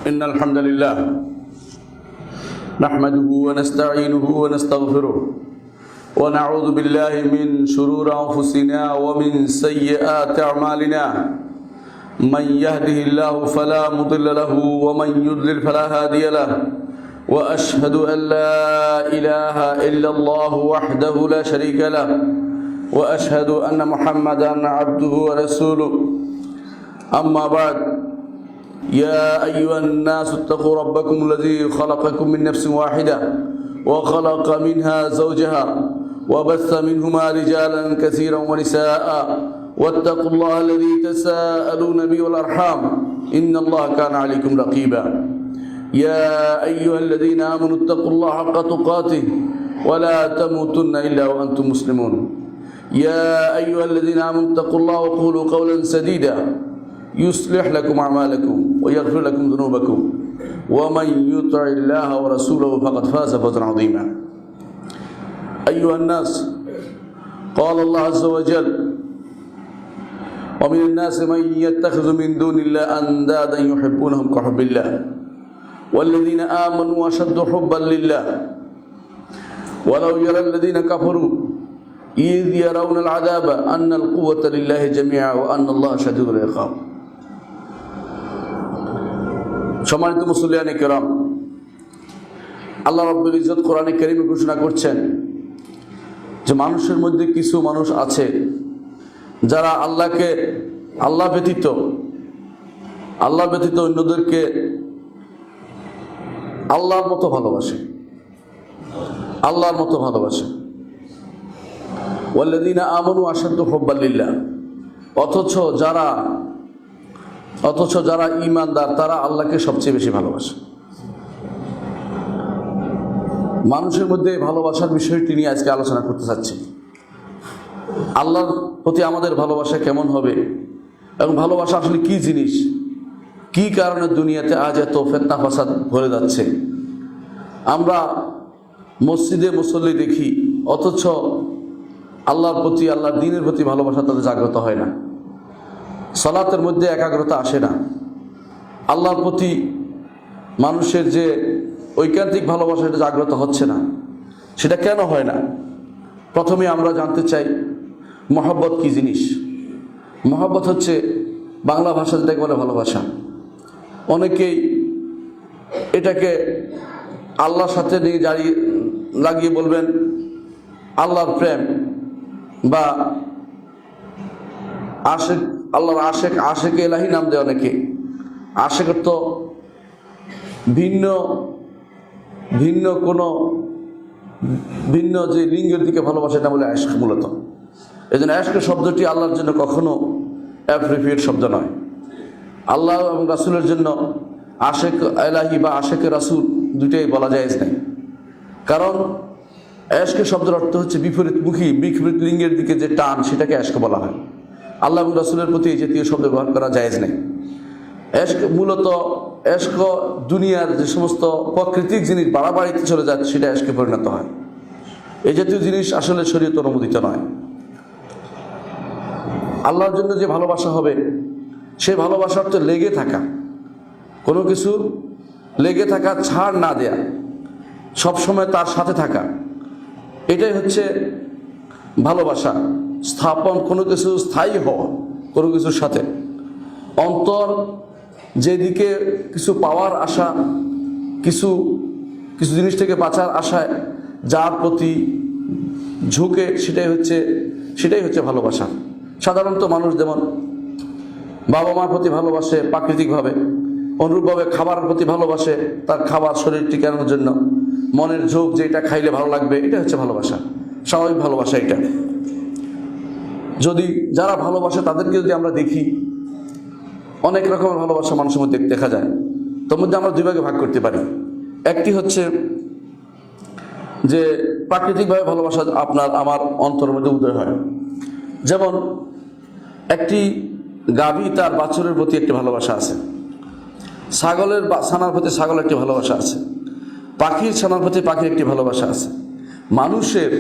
إن الحمد لله نحمده ونستعينه ونستغفره ونعوذ بالله من شرور أنفسنا ومن سيئات أعمالنا من يهده الله فلا مضل له ومن يضلل فلا هادي له وأشهد أن لا إله إلا الله وحده لا شريك له وأشهد أن محمدا عبده ورسوله أما بعد يا أيها الناس اتقوا ربكم الذي خلقكم من نفس واحدة وخلق منها زوجها وبث منهما رجالا كثيرا ونساء واتقوا الله الذي تساءلون به والأرحام إن الله كان عليكم رقيبا يا أيها الذين آمنوا اتقوا الله حق تقاته ولا تموتن إلا وأنتم مسلمون يا أيها الذين آمنوا اتقوا الله وقولوا قولا سديدا يصلح لكم أعمالكم ويغفر لكم ذنوبكم ومن يطع الله ورسوله فقد فاز فوزا عظيما أيها الناس قال الله عز وجل ومن الناس من يتخذ من دون الله أندادا يحبونهم كحب الله والذين آمنوا أشد حبا لله ولو يرى الذين كفروا إذ يرون العذاب أن القوة لله جميعا وأن الله شديد العقاب সম্মানিত মুসল্লিয়ানে কেরাম, আল্লাহ রাব্বুল ইজ্জত কোরআনে কারীমে ঘোষণা করছেন যে মানুষের মধ্যে কিছু মানুষ আছে যারা আল্লাহ ব্যতীত অন্যদেরকে আল্লাহর মতো ভালোবাসে ওয়াল্লাযীনা আমানু আশাদ্দু হুব্বান লিল্লাহ, অথচ যারা ঈমানদার তারা আল্লাহকে সবচেয়ে বেশি ভালোবাসে। মানুষের মধ্যে ভালোবাসার বিষয়টি নিয়ে আজকে আলোচনা করতে চাচ্ছি। আল্লাহর প্রতি আমাদের ভালোবাসা কেমন হবে এবং ভালোবাসা আসলে কি জিনিস, কি কারণে দুনিয়াতে আজ এত ফিতনা ফাসাদ ভরে যাচ্ছে। আমরা মসজিদে মুসল্লি দেখি, অথচ আল্লাহর দ্বীনের প্রতি ভালোবাসা তাদের জাগ্রত হয় না। সালাতের মধ্যে একাগ্রতা আসে না। আল্লাহর প্রতি মানুষের যে ঐকান্তিক ভালোবাসা এটা জাগ্রত হচ্ছে না। সেটা কেন হয় না? প্রথমে আমরা জানতে চাই মহব্বত কি জিনিস। মহব্বত হচ্ছে বাংলা ভাষা যেটাকে বলে ভালোবাসা। অনেকেই এটাকে আল্লাহর সাথে নিয়ে লাগিয়ে বলবেন আল্লাহর প্রেম বা আল্লাহর আশেক এলাহি নাম দেয় অনেকে। আশেকের তো ভিন্ন যে লিঙ্গের দিকে ভালোবাসা এটা বলে আশেক মূলত। এই জন্য আশেকের শব্দটি আল্লাহর জন্য কখনো অ্যাপ্রোপ্রিয়েট শব্দ নয়। আল্লাহ এবং রাসূলের জন্য আশেক এলাহি বা আশেকে রাসূল দুইটাই বলা জায়েজ নাই। কারণ আশেকের শব্দের অর্থ হচ্ছে বিপরীত লিঙ্গের দিকে যে টান, সেটাকে আশেক বলা হয়। আল্লাহ এবং রাসূলের প্রতি এই জাতীয় শব্দ ব্যবহার করা জায়েজ নেই। মূলত দুনিয়ার যে সমস্ত প্রাকৃতিক জিনিস বাড়াবাড়িতে চলে যাচ্ছে সেটা এশকে পরিণত হয়। এই জাতীয় জিনিস আসলে শরীয়ত অনুমোদিত নয়। আল্লাহর জন্য যে ভালোবাসা হবে সেই ভালোবাসার তো লেগে থাকা, কোনো কিছু লেগে থাকা, ছাড় না দেয়া, সবসময় তার সাথে থাকা, এটাই হচ্ছে ভালোবাসা স্থাপন। কোনো কিছু স্থায়ী হওয়া, কোনো কিছুর সাথে অন্তর যেদিকে কিছু পাওয়ার আশা, কিছু জিনিস থেকে বাঁচার আশায় যার প্রতি ঝুঁকে, সেটাই হচ্ছে ভালোবাসা। সাধারণত মানুষ যেমন বাবা মার প্রতি ভালোবাসে প্রাকৃতিকভাবে, অনুরূপভাবে খাবারের প্রতি ভালোবাসে তার খাবার শরীর টিকানোর জন্য, মনের ঝোঁক যে এটা খাইলে ভালো লাগবে, এটা হচ্ছে ভালোবাসা, স্বাভাবিক ভালোবাসা। এটা যদি যারা ভালোবাসে তাদেরকে যদি আমরা দেখি, অনেক রকমের ভালোবাসা মানুষের মধ্যে দেখা যায়। তার মধ্যে আমরা দুই ভাগে ভাগ করতে পারি। একটি হচ্ছে যে প্রাকৃতিকভাবে ভালোবাসা আপনার আমার অন্তরের মধ্যে উদয় হয়। যেমন একটি গাভী তার বাছুরের প্রতি একটি ভালোবাসা আছে, ছাগলের ছানার প্রতি ছাগলের একটি ভালোবাসা আছে, পাখির ছানার প্রতি পাখির একটি ভালোবাসা আছে। মানুষের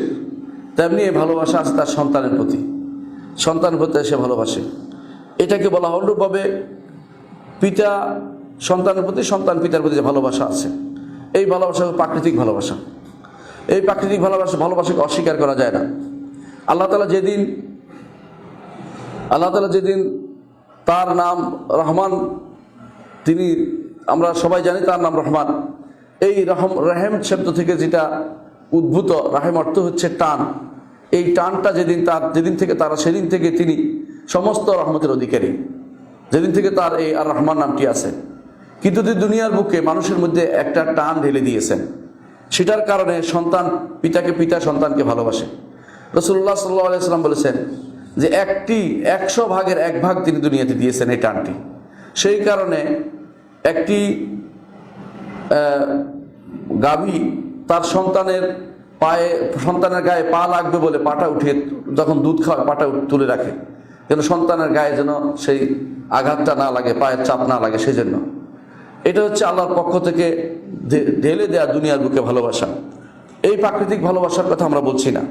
তেমনি ভালোবাসা আছে তার সন্তানের প্রতি সে ভালোবাসে। এটাকে বলা অনুরূপভাবে পিতা সন্তানের প্রতি, সন্তান পিতার প্রতি যে ভালোবাসা আছে, এই ভালোবাসা প্রাকৃতিক ভালোবাসা। এই প্রাকৃতিক ভালোবাসাকে অস্বীকার করা যায় না। আল্লাহ তাআলা যেদিন তার নাম রহমান, তিনি আমরা সবাই জানি তার নাম রহমান। এই রহেম শব্দ থেকে যেটা উদ্ভূত, রাহেম অর্থ হচ্ছে টান। এই টানটা সেদিন থেকে তিনি সমস্ত রহমতের অধিকারী, যেদিন থেকে তার এই আর রহমান নামটি আছে। কিন্তু দুনিয়ার বুকে মানুষের মধ্যে একটা টান ঢেলে দিয়েছেন, সেটার কারণে পিতা সন্তানকে ভালোবাসে। রাসূলুল্লাহ সাল্লাল্লাহু আলাইহি ওয়াসাল্লাম বলেছেন যে 100 ভাগের 1 ভাগ তিনি দুনিয়াতে দিয়েছেন এই টানটি। সেই কারণে একটি গাভী তার সন্তানের গায়ে পা লাগবে বলে পাটা উঠিয়ে, যখন দুধ খাওয়ায় পাটা তুলে রাখে, যেন সন্তানের গায়ে যেন সেই আঘাতটা না লাগে, পায়ের চাপ না লাগে। সেই জন্য এটা হচ্ছে আল্লাহর পক্ষ থেকে ঢেলে দেয়া দুনিয়ার বুকে ভালোবাসা। এই প্রাকৃতিক ভালোবাসার কথা আমরা বলছি না।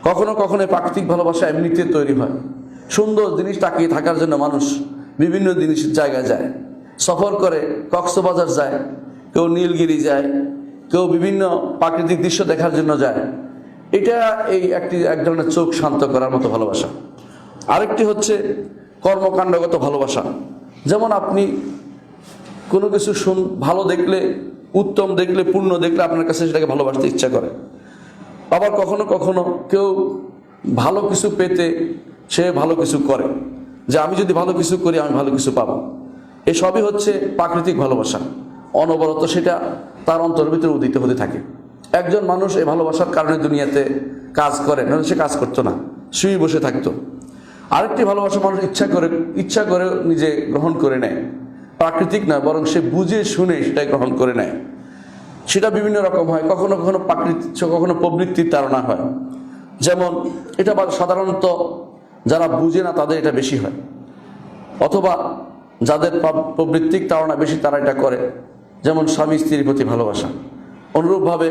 কখনো কখনো প্রাকৃতিক ভালোবাসা এমনিতে তৈরি হয়। সুন্দর জিনিস তাকিয়ে থাকার জন্য মানুষ বিভিন্ন জিনিসের জায়গায় যায়, সফর করে, কক্সবাজার যায়, কেউ নীলগিরি যায়, কেউ বিভিন্ন প্রাকৃতিক দৃশ্য দেখার জন্য যায়। এটা এক ধরনের চোখ শান্ত করার মতো ভালোবাসা। আরেকটি হচ্ছে কর্মকাণ্ডগত ভালোবাসা। যেমন আপনি কোনো কিছু ভালো দেখলে, উত্তম দেখলে, পূর্ণ দেখলে আপনার কাছে সেটাকে ভালোবাসতে ইচ্ছা করে। আবার কখনো কখনো কেউ ভালো কিছু পেতে সে ভালো কিছু করে, যে আমি যদি ভালো কিছু করি আমি ভালো কিছু পাবো। এসবই হচ্ছে প্রাকৃতিক ভালোবাসা। অনবরত সেটা তার অন্তরের ভিতরে উদিত হতে থাকে। একজন মানুষ এই ভালোবাসার কারণে দুনিয়াতে কাজ করে, নাহলে সে কাজ করতো না, শুয়ে বসে থাকতো। আরেকটি ভালোবাসা মানুষ ইচ্ছা করে নিজে গ্রহণ করে নেয়, প্রাকৃতিক নয়, বরং সে বুঝে শুনে সেটাই গ্রহণ করে নেয়। সেটা বিভিন্ন রকম হয়, কখনো কখনো প্রাকৃতিক, কখনো প্রবৃত্তির তাড়না হয়। যেমন এটা সাধারণত যারা বুঝে না তাদের এটা বেশি হয়, অথবা যাদের প্রবৃত্তিক তাড়না বেশি তারা এটা করে। যেমন স্বামী স্ত্রীর প্রতি ভালোবাসা, অনুরূপভাবে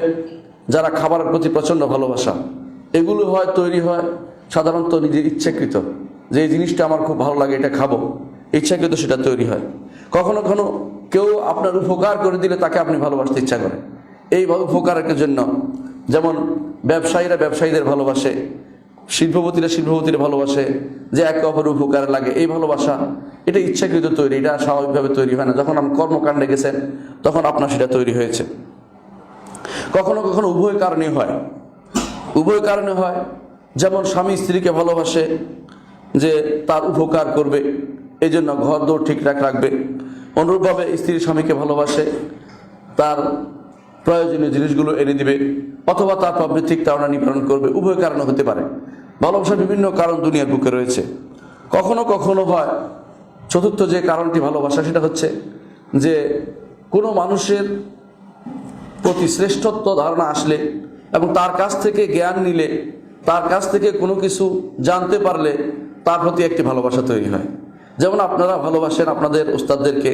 যারা খাবারের প্রতি প্রচণ্ড ভালোবাসা, এগুলো তৈরি হয় সাধারণত নিজের ইচ্ছাকৃত, যে এই জিনিসটা আমার খুব ভালো লাগে, এটা খাবো, ইচ্ছাকৃত সেটা তৈরি হয়। কখনো কখনো কেউ আপনার উপকার করে দিলে তাকে আপনি ভালোবাসতে ইচ্ছা করেন। এই উপকারের জন্য, যেমন ব্যবসায়ীরা ব্যবসায়ীদের ভালোবাসে, শিল্পপতিরা ভালোবাসে, যে একে অপরের উপকারে লাগে। এই ভালোবাসা এটা ইচ্ছাকৃত তৈরি, এটা স্বাভাবিকভাবে তৈরি হয় না। যখন আপনি কর্মকাণ্ডে গেছেন তখন আপনার সেটা তৈরি হয়েছে। কখনো কখনো উভয় কারণে হয়। যেমন স্বামী স্ত্রীকে ভালোবাসে যে তার উপকার করবে, এই জন্য ঘর দৌড় ঠিকঠাক রাখবে। অনুরূপভাবে স্ত্রী স্বামীকে ভালোবাসে, তার প্রয়োজনীয় জিনিসগুলো এনে দিবে, অথবা তার প্রবৃত্তিক তাড়না নিবারণ করবে। উভয় কারণে হতে পারে। ভালোবাসার বিভিন্ন কারণ দুনিয়ার বুকে রয়েছে। কখনো কখনো হয় চতুর্থ যে কারণটি ভালোবাসা, সেটা হচ্ছে যে কোনো মানুষের প্রতি শ্রেষ্ঠত্ব ধারণা আসলে এবং তার কাছ থেকে জ্ঞান নিলে, তার কাছ থেকে কোনো কিছু জানতে পারলে তার প্রতি একটি ভালোবাসা তৈরি হয়। যেমন আপনারা ভালোবাসেন আপনাদের উস্তাদদেরকে,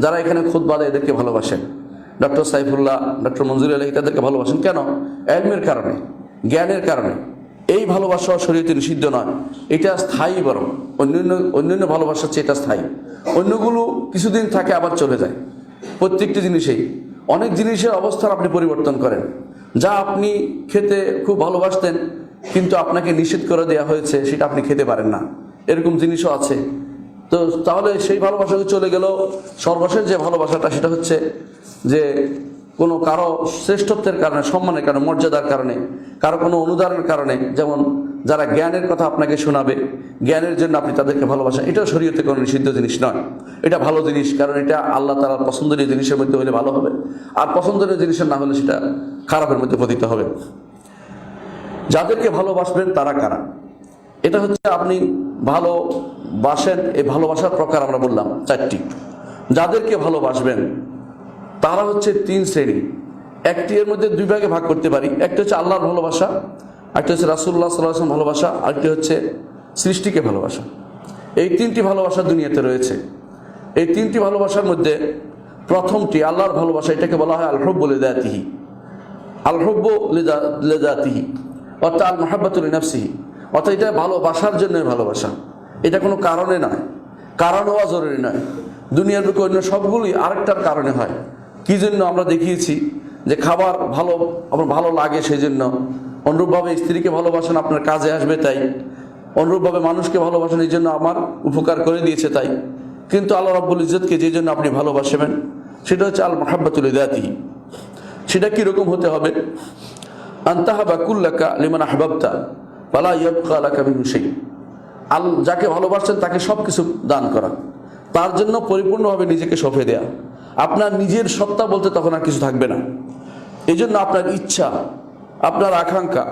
যারা এখানে খুতবা দেয় এদেরকে ভালোবাসেন, ডক্টর সাইফুল্লাহ, ডক্টর মঞ্জুর আলী, তাদেরকে ভালোবাসেন কেন? ইলমের কারণে, জ্ঞানের কারণে। এই ভালোবাসা শরীয়তে নিষিদ্ধ নয়, এটা স্থায়ী, বরং অন্যান্য ভালোবাসার চেয়ে এটা স্থায়ী। অন্যগুলো কিছুদিন থাকে আবার চলে যায়। প্রত্যেকটি জিনিসেই অনেক জিনিসের অবস্থান আপনি পরিবর্তন করেন। যা আপনি খেতে খুব ভালোবাসতেন কিন্তু আপনাকে নিষেধ করে দেওয়া হয়েছে, সেটা আপনি খেতে পারেন না, এরকম জিনিসও আছে। তো তাহলে সেই ভালোবাসাকে চলে গেল। সর্বশেষ যে ভালোবাসাটা, সেটা হচ্ছে যে কোনো কারো শ্রেষ্ঠত্বের কারণে, সম্মানের কারণে, মর্যাদার কারণে, কারো কোনো অনুদানের কারণে, যেমন যারা জ্ঞানের কথা আপনাকে শোনাবে, জ্ঞানের জন্য আপনি তাদেরকে ভালোবাসেন। এটা শরীয়তে কোনো নিষিদ্ধ জিনিস নয়, এটা ভালো জিনিস। কারণ এটা আল্লাহ তাআলার পছন্দনীয় জিনিসের মধ্যে হলে ভালো হবে, আর পছন্দনীয় জিনিসের না হলে সেটা খারাপের মধ্যে পতিত হবে। যাদেরকে ভালোবাসবেন তারা কারা? এটা হচ্ছে আপনি ভালোবাসেন, এই ভালোবাসার প্রকার আমরা বললাম 4টি। যাদেরকে ভালোবাসবেন তারা হচ্ছে 3 শ্রেণী। একটি এর মধ্যে 2 ভাগে ভাগ করতে পারি। একটা হচ্ছে আল্লাহর ভালোবাসা, একটা হচ্ছে রাসূলুল্লাহ সাল্লাল্লাহু আলাইহি ওয়াসাল্লাম ভালোবাসা, আরেকটি হচ্ছে সৃষ্টিকে ভালোবাসা। এই 3টি ভালোবাসা দুনিয়াতে রয়েছে। এই 3টি ভালোবাসার মধ্যে প্রথমটি আল্লাহর ভালোবাসা, এটাকে বলা হয় আল হুব্বু লিযাতিহি। আল হুব্বু লিযাতিহি অর্থাৎ আল মুহাব্বাতু লিনাফসিহি, অর্থাৎ এটা ভালোবাসার জন্য ভালোবাসা, এটা কোনো কারণে নয়। কারণ হওয়া জরুরি নয়। দুনিয়ার বুকে অন্য সবগুলোই আরেকটার কারণে হয়। কি জন্য আমরা দেখিয়েছি যে খাবার ভালো, আপনার ভালো লাগে সেই জন্য। অনুরূপভাবে স্ত্রীকে ভালোবাসেন, আপনার কাজে আসবে তাই। অনুরূপভাবে মানুষকে ভালোবাসেন, এই জন্য আমার উপকার করে দিয়েছে তাই। কিন্তু আল্লাহ রাব্বুল ইজ্জতকে যে জন্য আপনি ভালোবাসবেন সেটা হচ্ছে আল মাহাব্বাতুল যাতি। সেটা কীরকম হতে হবে? আনতাহাবা কুল্লাকা লিমান আহবাবতা ফালা ইয়াবকা লাকা মিনহু শাই। যাকে ভালোবাসছেন তাকে সব কিছু দান করা, তার জন্য পরিপূর্ণভাবে নিজেকে সঁপে দেয়া। আপনার নিজের সত্তা বলতে তখন আর কিছু থাকবে না। এই জন্য আপনার ইচ্ছা, আপনার আকাঙ্ক্ষা,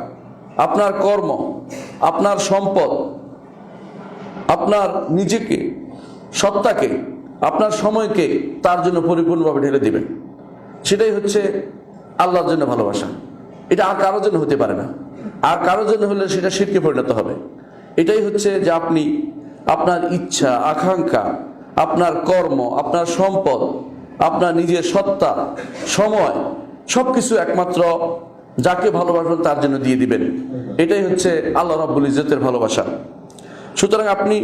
আপনার কর্ম, আপনার সম্পদ, আপনার নিজেকে, সত্তাকে, আপনার সময়কে তার জন্য পরিপূর্ণভাবে ঢেলে দিবেন। সেটাই হচ্ছে আল্লাহর জন্য ভালোবাসা। এটা আর কারোর জন্য হতে পারে না। আর কারোর জন্য হলে সেটা শিরকে পরিণত হবে। এটাই হচ্ছে যে আপনি আপনার ইচ্ছা, আকাঙ্ক্ষা, আপনার কর্ম, আপনার সম্পদ, আপনার নিজের সত্তা, সময়, সব কিছু একমাত্র যাকে ভালোবাসবেন তার জন্য দিয়ে দিবেন। এটাই হচ্ছে আল্লাহ রাব্বুল ইজ্জতের ভালোবাসা। সুতরাং আপনি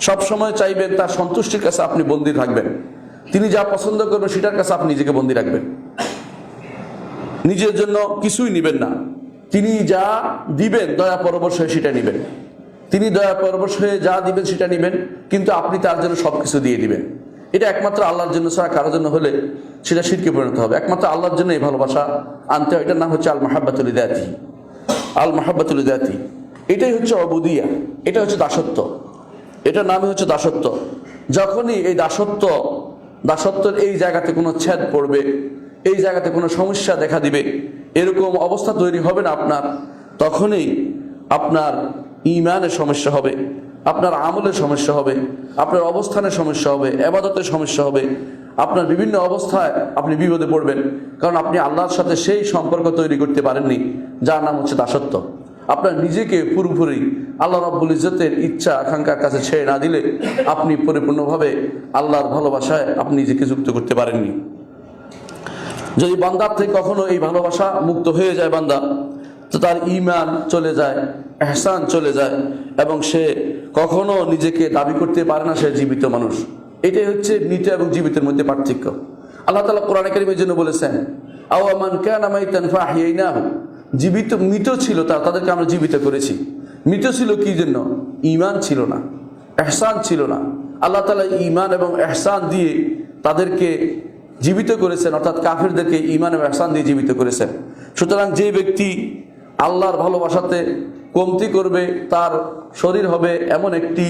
সব সময় চাইবেন তার সন্তুষ্টির কাছে আপনি বন্দী থাকবেন। তিনি যা পছন্দ করবেন সেটার কাছে আপনি নিজেকে বন্দী রাখবেন। নিজের জন্য কিছুই নেবেন না। তিনি যা দিবেন দয়া পরবশ হয়ে সেটা নেবেন। তিনি দয়া পরবশ হয়ে যা দিবেন সেটা নেবেন, কিন্তু আপনি তার জন্য সবকিছু দিয়ে দিবেন। এটা একমাত্র আল্লাহর জন্য ছাড়া কারোর জন্য হলে সেটা শিরকে পরিণত হবে। একমাত্র আল্লাহর জন্য এই ভালোবাসা আনতে হয়। এটার নাম হচ্ছে আল মাহাব্বাতুল যাতি। আল মাহাব্বাতুল যাতি, এটাই হচ্ছে উবুদিয়া, এটা হচ্ছে দাসত্ব। এটার নামই হচ্ছে দাসত্ব। যখনই এই দাসত্বের এই জায়গাতে কোনো ছেদ পড়বে, এই জায়গাতে কোনো সমস্যা দেখা দিবে, এরকম অবস্থা তৈরি হবে না আপনার, তখনই আপনার ঈমানের সমস্যা হবে, আপনার আমলের সমস্যা হবে, আপনার অবস্থানের সমস্যা হবে, ইবাদতের সমস্যা হবে। আপনার বিভিন্ন অবস্থায় আপনি বিপদে পড়বেন, কারণ আপনি আল্লাহর সাথে সেই সম্পর্ক তৈরি করতে পারেননি যার নাম হচ্ছে দাসত্ব। আপনার নিজেকে পুরোপুরি আল্লাহ রাব্বুল ইজ্জতের ইচ্ছা আকাঙ্ক্ষার কাছে ছেড়ে না দিলে আপনি পরিপূর্ণভাবে আল্লাহর ভালোবাসায় আপনি নিজেকে যুক্ত করতে পারেননি। যদি বান্দার থেকে কখনো এই ভালোবাসা মুক্ত হয়ে যায় বান্দা, তো তার ঈমান চলে যায়, ইহসান চলে যায়, এবং সে কখনো নিজেকে দাবি করতে পারে না সে জীবিত মানুষ। এটাই হচ্ছে মৃত এবং জীবিতের মধ্যে পার্থক্য। আল্লাহ তাআলা কোরআনে কারীমের জন্য বলেছেন, আও মান কানা মাইতান ফাহিয়াইনাহু, মৃত ছিল তাদেরকে আমরা জীবিত করেছি। মৃত ছিল কি জন্য? ঈমান ছিল না, ইহসান ছিল না। আল্লাহ তাআলা ঈমান এবং ইহসান দিয়ে তাদেরকে জীবিত করেছেন, অর্থাৎ কাফিরদেরকে ঈমান এবং ইহসান দিয়ে জীবিত করেছেন। সুতরাং যে ব্যক্তি আল্লাহর ভালোবাসাতে কমতি করবে, তার শরীর হবে এমন একটি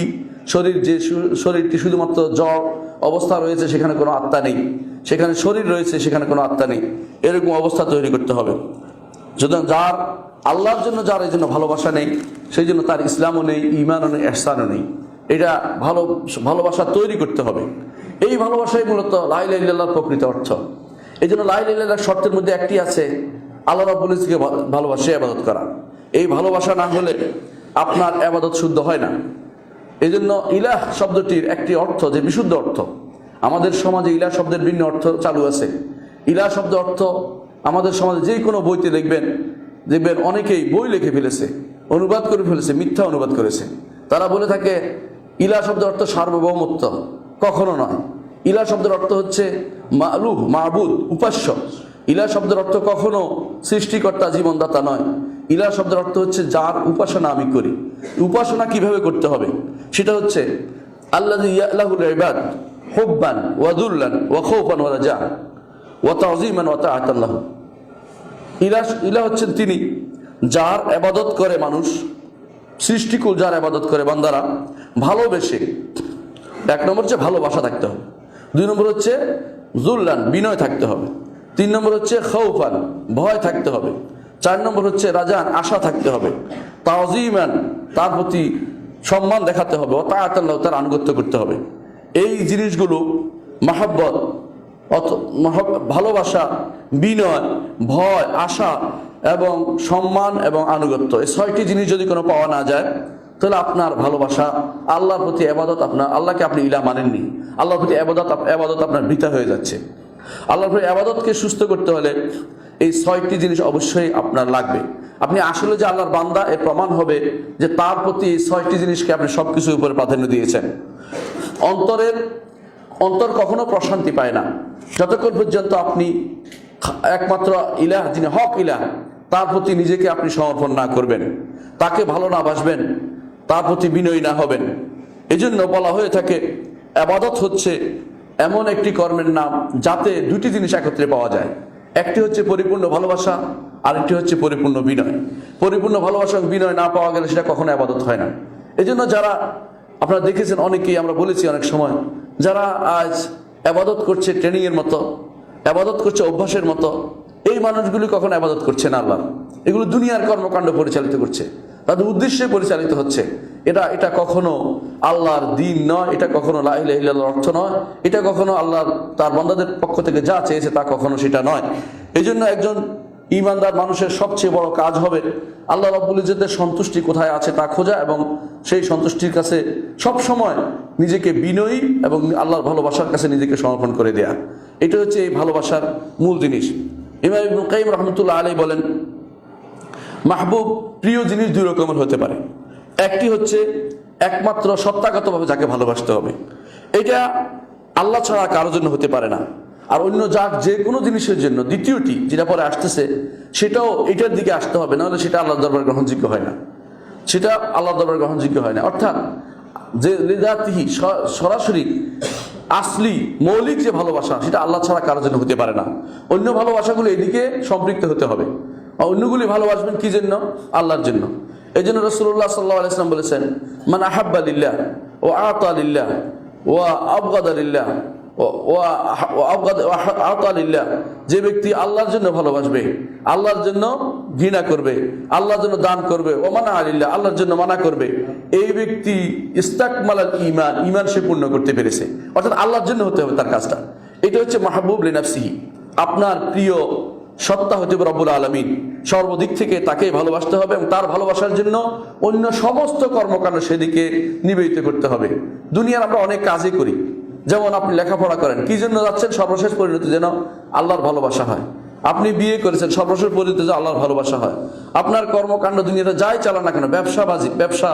শরীর যে শরীরটি শুধুমাত্র জড় অবস্থা রয়েছে, সেখানে কোনো আত্মা নেই। সেখানে শরীর রয়েছে, সেখানে কোনো আত্মা নেই, এরকম অবস্থা তৈরি করতে হবে। সুতরাং যার আল্লাহর জন্য যার এই জন্য ভালোবাসা নেই, সেই জন্য তার ইসলামও নেই, ঈমানও নেই, ইহসানও নেই। এটা ভালোবাসা তৈরি করতে হবে। এই ভালোবাসাই মূলত লা ইলাহা ইল্লাল্লাহর প্রকৃত অর্থ। এই জন্য লা ইলাহা ইল্লাল্লাহর শর্তের মধ্যে একটি আছে আল্লাহ রাব্বুল ইজ্জতকে ভালোবাসে ইবাদত করা। এই ভালোবাসা না হলে আপনার ইবাদত শুদ্ধ হয় না। এই জন্য ইলাহ শব্দটির একটি অর্থ যে বিশুদ্ধ অর্থ। আমাদের সমাজে ইলাহ শব্দের ভিন্ন অর্থ চালু আছে। ইলাহ শব্দ অর্থ আমাদের সমাজে যে কোনো বইতে দেখবেন অনেকেই বই লিখে ফেলেছে, অনুবাদ করে ফেলেছে, মিথ্যা অনুবাদ করেছে। তারা বলে থাকে ইলাহ শব্দের অর্থ সার্বভৌমত্ব। কখনো নয়। ইলাহ শব্দের অর্থ হচ্ছে মা'লুহ, মা'বুদ, উপাস্য। ইলাহ শব্দের অর্থ কখনো সৃষ্টিকর্তা, জীবনদাতা নয়। ইলাহ শব্দের অর্থ হচ্ছে যার উপাসনা আমি করি। উপাসনা কিভাবে করতে হবে সেটা হচ্ছে আল্লাযী ইয়ালাহুল ইবাদ হুব্বান ওয়া যুল্লান ওয়া খাউফান ওয়া রাজা ওয়া তা'যীমান ওয়া তা'আতান লাহু। ইলাহ হচ্ছেন তিনি যার ইবাদত করে মানুষ, সৃষ্টিকুল যার ইবাদত করে বান্দারা ভালোবেসে। এক নম্বর হচ্ছে ভালোবাসা থাকতে হবে। দুই নম্বর হচ্ছে যুল্লান, বিনয় থাকতে হবে। তিন নম্বর হচ্ছে খাউফান, ভয় থাকতে হবে। চার নম্বর হচ্ছে রাজান, আশা থাকতে হবে। তা'যীমান, তার প্রতি সম্মান দেখাতে হবে। ও তা'আতান লাহু, তার আনুগত্য করতে হবে। এই জিনিসগুলো মাহাব্বত, ভালোবাসা, বিনয়, ভয়, আশা এবং সম্মান এবং আনুগত্য, এই ছয়টি জিনিস যদি কোনো পাওয়া না যায়, তাহলে আপনার ভালোবাসা, আল্লাহর প্রতি ইবাদত, আল্লাহকে আপনি ইলাহ মানেননি। আল্লাহর প্রতি ইবাদত আপনার বৃথা হয়ে যাচ্ছে। আল্লাহর প্রতি ইবাদতকে সুস্থ করতে হলে এই ছয়টি জিনিস অবশ্যই আপনার লাগবে। আপনি আসলে যে আল্লাহর বান্দা এর প্রমাণ হবে যে তার প্রতি এই ছয়টি জিনিসকে আপনি সবকিছুর উপরে প্রাধান্য দিয়েছেন। অন্তর কখনো প্রশান্তি পায় না যতক্ষণ পর্যন্ত আপনি একমাত্র ইলাহ, যিনি হক ইলাহ, তার প্রতি নিজেকে আপনি সমর্পণ না করবেন, তাকে ভালো না বাসবেন, তার প্রতি বিনয়ী না হবেন। এজন্য বলা হয়ে থাকে ইবাদত হচ্ছে এমন একটি কর্মের নাম যাতে দুটি জিনিস একত্রে পাওয়া যায়। একটি হচ্ছে পরিপূর্ণ ভালোবাসা, আরেকটি হচ্ছে পরিপূর্ণ বিনয়। পরিপূর্ণ ভালোবাসা এবং বিনয় না পাওয়া গেলে সেটা কখনো ইবাদত হয় না। এজন্য যারা আপনারা দেখেছেন, অনেকেই আমরা বলেছি অনেক সময়, যারা আজ ইবাদত করছে ট্রেনিংয়ের মতো, ইবাদত করছে অভ্যাসের মতো, এই মানুষগুলি কখনো ইবাদত করছে না আল্লাহ। এগুলো দুনিয়ার কর্মকাণ্ড পরিচালিত করছে, তাদের উদ্দেশ্যে পরিচালিত হচ্ছে। এটা কখনো আল্লাহর দ্বীন নয়, এটা কখনো লা ইলাহা ইল্লাল্লাহর অর্থ নয়, এটা কখনো আল্লাহ তার বান্দাদের পক্ষ থেকে যা চেয়েছে তা কখনো সেটা নয়। এই জন্য একজন ঈমানদার মানুষের সবচেয়ে বড় কাজ হবে আল্লাহ রাব্বুল ইজ্জতের সন্তুষ্টি কোথায় আছে তা খোঁজা, এবং সেই সন্তুষ্টির কাছে সব সময় নিজেকে বিনয়ী এবং আল্লাহর ভালোবাসার কাছে নিজেকে সমর্পণ করে দেয়া। এটা হচ্ছে এই ভালোবাসার মূল জিনিস। ইমাম ইবনে কাইয়িম রাহমাতুল্লাহ আলাইহি বলেন, মাহবুব, প্রিয় জিনিস দুই রকমের হতে পারে। একটি হচ্ছে একমাত্র সত্তাগতভাবে যাকে ভালোবাসতে হবে, এটা আল্লাহ ছাড়া কারোর জন্য হতে পারে না। আর অন্য যে কোনো জিনিসের জন্য দ্বিতীয়টি যেটা পরে আসতেছে, সেটাও এটার দিকে আসতে হবে, নাহলে সেটা আল্লাহর দরবারে গ্রহণযোগ্য হয় না, সেটা আল্লাহর দরবারে গ্রহণযোগ্য হয় না। অর্থাৎ যে লিদাতিহি, সরাসরি আসলি মৌলিক যে ভালোবাসা, সেটা আল্লাহ ছাড়া কারোর জন্য হতে পারে না। অন্য ভালোবাসাগুলো এদিকে সম্পৃক্ত হতে হবে। অন্যগুলি ভালোবাসবেন কি জন্য? আল্লাহর জন্য। এই জন্য রাসূলুল্লাহ সাল্লাল্লাহু আলাইহি ওয়াসাল্লাম বলেছেন, মান আহাব্বা লিল্লাহ ওয়া আতা লিল্লাহ ওয়া আবগাদা লিল্লাহ ওয়া আতা লিল্লাহ, যে ব্যক্তি আল্লাহর জন্য ভালোবাসবে, আল্লাহর জন্য ঘৃণা করবে, আল্লাহর জন্য দান করবে, ও মানা আলিল্লাহ, আল্লাহর জন্য মানা করবে, এই ব্যক্তি ইস্তাকমালাল ঈমান, ঈমান সে পূর্ণ করতে পেরেছে। অর্থাৎ আল্লাহর জন্য হতে হবে তার কাজটা। এটা হচ্ছে মাহবুব লিনাফসিহি, আপনার প্রিয় সত্তা হতে হবে রব্বুল আলামিন। সর্বদিক থেকে তাকে ভালোবাসতে হবে এবং তার ভালোবাসার জন্য অন্য সমস্ত কর্মকাণ্ড সেদিকে নিবেদিত করতে হবে। দুনিয়ার আমরা অনেক কাজই করি, যেমন আপনি লেখাপড়া করেন, কি জন্য যাচ্ছেন? সর্বশেষ পরিণতি যেন আল্লাহর ভালোবাসা হয়। আপনি বিয়ে করেছেন, সর্বশেষ পরিণতি যেন আল্লাহর ভালোবাসা হয়। আপনার কর্মকাণ্ড দুনিয়াতে যাই চালান না কেন, ব্যবসা